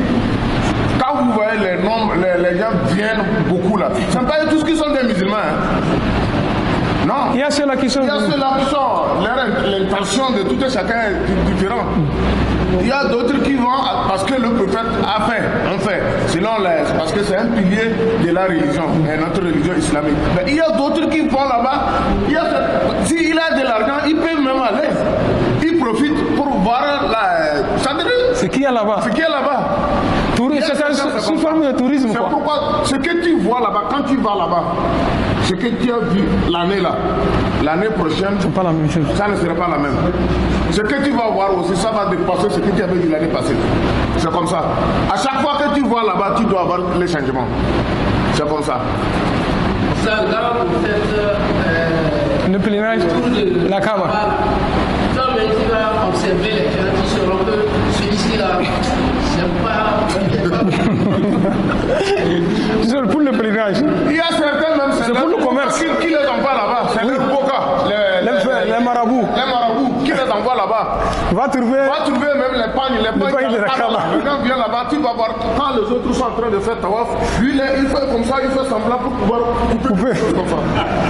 Quand vous voyez les gens viennent beaucoup là. Ce n'est pas tous qui sont des musulmans. Hein. Non. Il y a ceux-là qui sont. L'intention de tout et chacun est différente. Il y a d'autres qui vont parce que le prophète a fait, parce que c'est un pilier de la religion, de notre religion islamique. Mais il y a d'autres qui vont là-bas. S'il a de l'argent, il peut même aller. Il profite pour voir ce qu'il y a là-bas. C'est sous forme de tourisme. C'est pourquoi ce que tu vois là-bas, quand tu vas là-bas, ce que tu as vu l'année prochaine, c'est pas la même chose. Ça ne sera pas la même. Ce que tu vas voir aussi, ça va dépasser ce que tu avais vu l'année passée. C'est comme ça. À chaque fois que tu vois là-bas, tu dois avoir les changements. C'est comme ça. Le pèlerinage, la Kaaba. Quand tu vas observer les gens, tu sauras que celui-ci-là, c'est pas. C'est pour le pèlerinage. Il y a certains même, c'est pour le commerce. Qui les envoient là-bas. C'est le boka. Les marabouts. Les marabouts qui les envoient là-bas. Va trouver même les pagnes de la Kaaba. Quand vient là-bas, tu vas voir quand les autres sont en train de faire tawaf. Lui, il fait comme ça, il fait semblant pour pouvoir couper. Comme ça.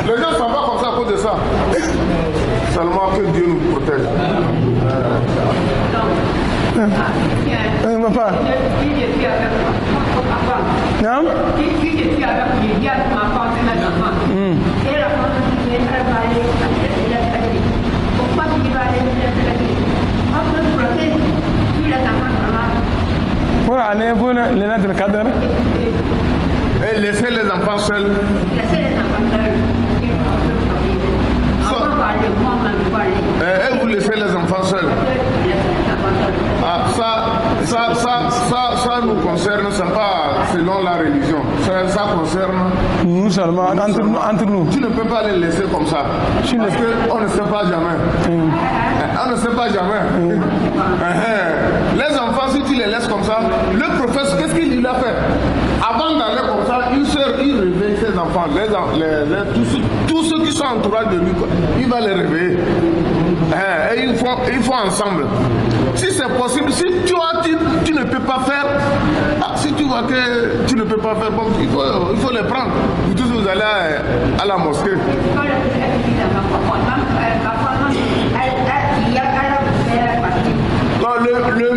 Les gens s'en vont comme ça à cause de ça. Seulement que Dieu nous protège. Papa. Non? Pour aller pour les lettres de cadre. Et laisser les enfants seuls. Et vous laissez les enfants seuls. Ça nous concerne, c'est pas selon la religion. Ça concerne nous seulement, entre nous. Tu ne peux pas les laisser comme ça. Parce qu'on ne sait pas jamais. On ne sait pas jamais. Les enfants, si tu les laisses comme ça, le prophète, qu'est-ce qu'il a fait? Avant d'aller comme ça, il réveille ses enfants. Tous ceux qui sont entourés de lui, il va les réveiller. Et ils font ensemble. Si c'est possible, si tu ne peux pas faire, si tu vois que tu ne peux pas faire, bon, il faut les prendre. Vous tous vous allez à la mosquée. Le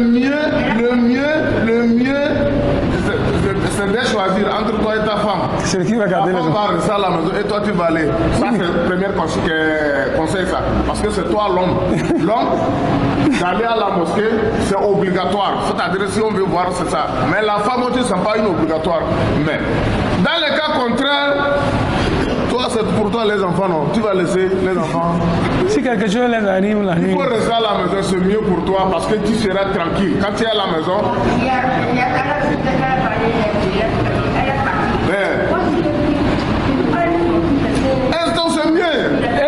mieux, c'est devais choisir entre toi et ta femme. C'est qui va garder la les femme enfants. va rester à la maison et toi tu vas aller. Ça c'est le premier conseil ça. Parce que c'est toi l'homme. L'homme, d'aller à la mosquée, c'est obligatoire. C'est-à-dire si on veut voir, c'est ça. Mais la femme aussi, c'est pas une obligatoire. Mais dans les cas contraires, toi, c'est pour toi les enfants, non. Tu vas laisser les enfants. Si quelque chose les arrive la Il nuit, faut rester à la maison, c'est mieux pour toi parce que tu seras tranquille. Quand tu es à la maison, c'est mieux.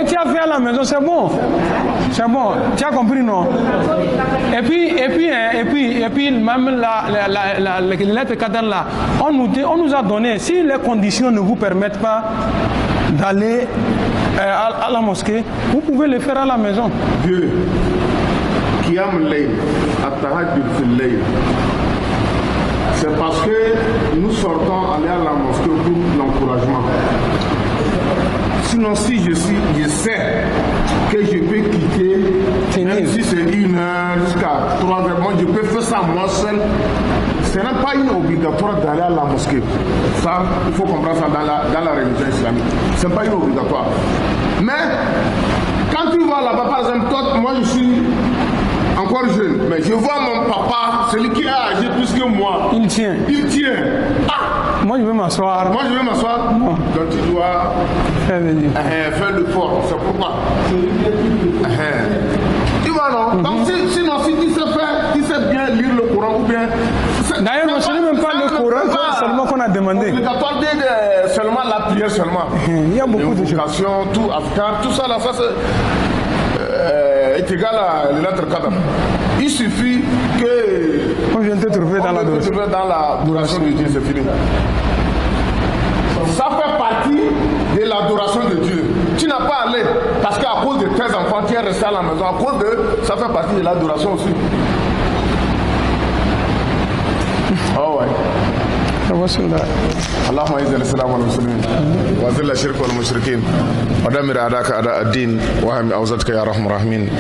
et tu as fait à la maison, c'est bon. C'est bon, tu as compris, non? Et puis, même les lettres cadres là, on nous a donné, si les conditions ne vous permettent pas d'aller à la mosquée, vous pouvez le faire à la maison. Dieu, Qiyam Layl, At-Tahajjud fil Layl, c'est parce que nous sortons aller à la mosquée pour l'encouragement. Sinon, si je sais que je peux quitter, même si c'est 1 heure jusqu'à 3 heures, moi je peux faire ça moi seul. Ce n'est pas une obligatoire d'aller à la mosquée. Ça, il faut comprendre ça dans la religion islamique. Ce n'est pas une obligatoire. Mais, quand tu vas là-bas, par exemple, toi, moi je suis encore jeune, mais je vois mon papa, celui qui a âgé plus que moi. Il tient. Ah! Moi je vais m'asseoir. Moi je vais m'asseoir. Non. Donc tu dois faire le fort. C'est pourquoi. Tu vois non? Donc sinon si tu sais bien lire le Coran ou bien. D'ailleurs, ce n'est même pas le Coran seulement qu'on a demandé. Obligatoire seulement la prière seulement. Il y a beaucoup de choses. Tout afghan, tout ça là, ça c'est est égal à les lettres cadavres. Il suffit que. On vient de te trouver dans l'adoration de Dieu, c'est fini. Ça fait partie de l'adoration de Dieu. Tu n'as pas allé parce qu'à cause de tes enfants, tu es resté à la maison. À cause de. Ça fait partie de l'adoration aussi. Oh ouais. اللهم اعز الاسلام والمسلمين واذل الشرك والمشركين ودمر اعداءك اعداء الدين واهم اوزتك يا ارحم الراحمين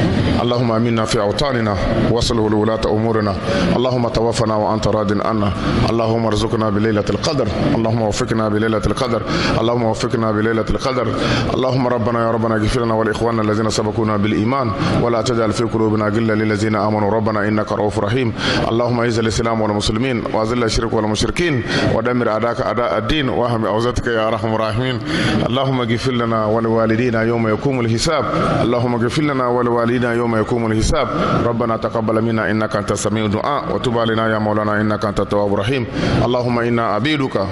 اللهم امنا في اوطاننا واصل ولاة امورنا اللهم توفنا وانت راض عنا اللهم ارزقنا بليله القدر اللهم وفقنا بليله القدر اللهم وفقنا بليله القدر اللهم ربنا يا ربنا اغفر لنا ولاخواننا الذين سبقونا بالايمان ولا تجعل في قلوبنا غلا للذين امنوا ربنا انك رؤوف رحيم اللهم اعز الاسلام والمسلمين واذل الشرك والمشركين ودمر اعداءك اعداء الدين واهم اوزتك يا ارحم الراحمين اللهم اغفر لنا ولوالدينا يوم يقوم الحساب اللهم اغفر لنا ولوالدينا يوم يقوم الحساب ربنا تقبل منا انك انت السميع الدعاء وتب علينا يا مولانا انك انت التواب الرحيم اللهم انا عبيدك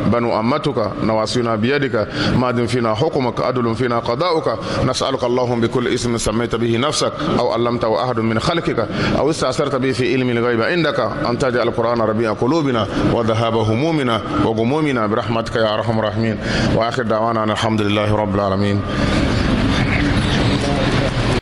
بنو امتك نواصينا بيدك ماض فينا حكمك عدل فينا قضاؤك نسالك اللهم بكل اسم سميت به نفسك او علمته احد من خلقك او استاثرت به في علم الغيب عندك ان تجعل القران ربيع قلوبنا وذهاب همومنا وغمومنا برحمتك يا ارحم الراحمين واخر دعوانا الحمد لله رب العالمين.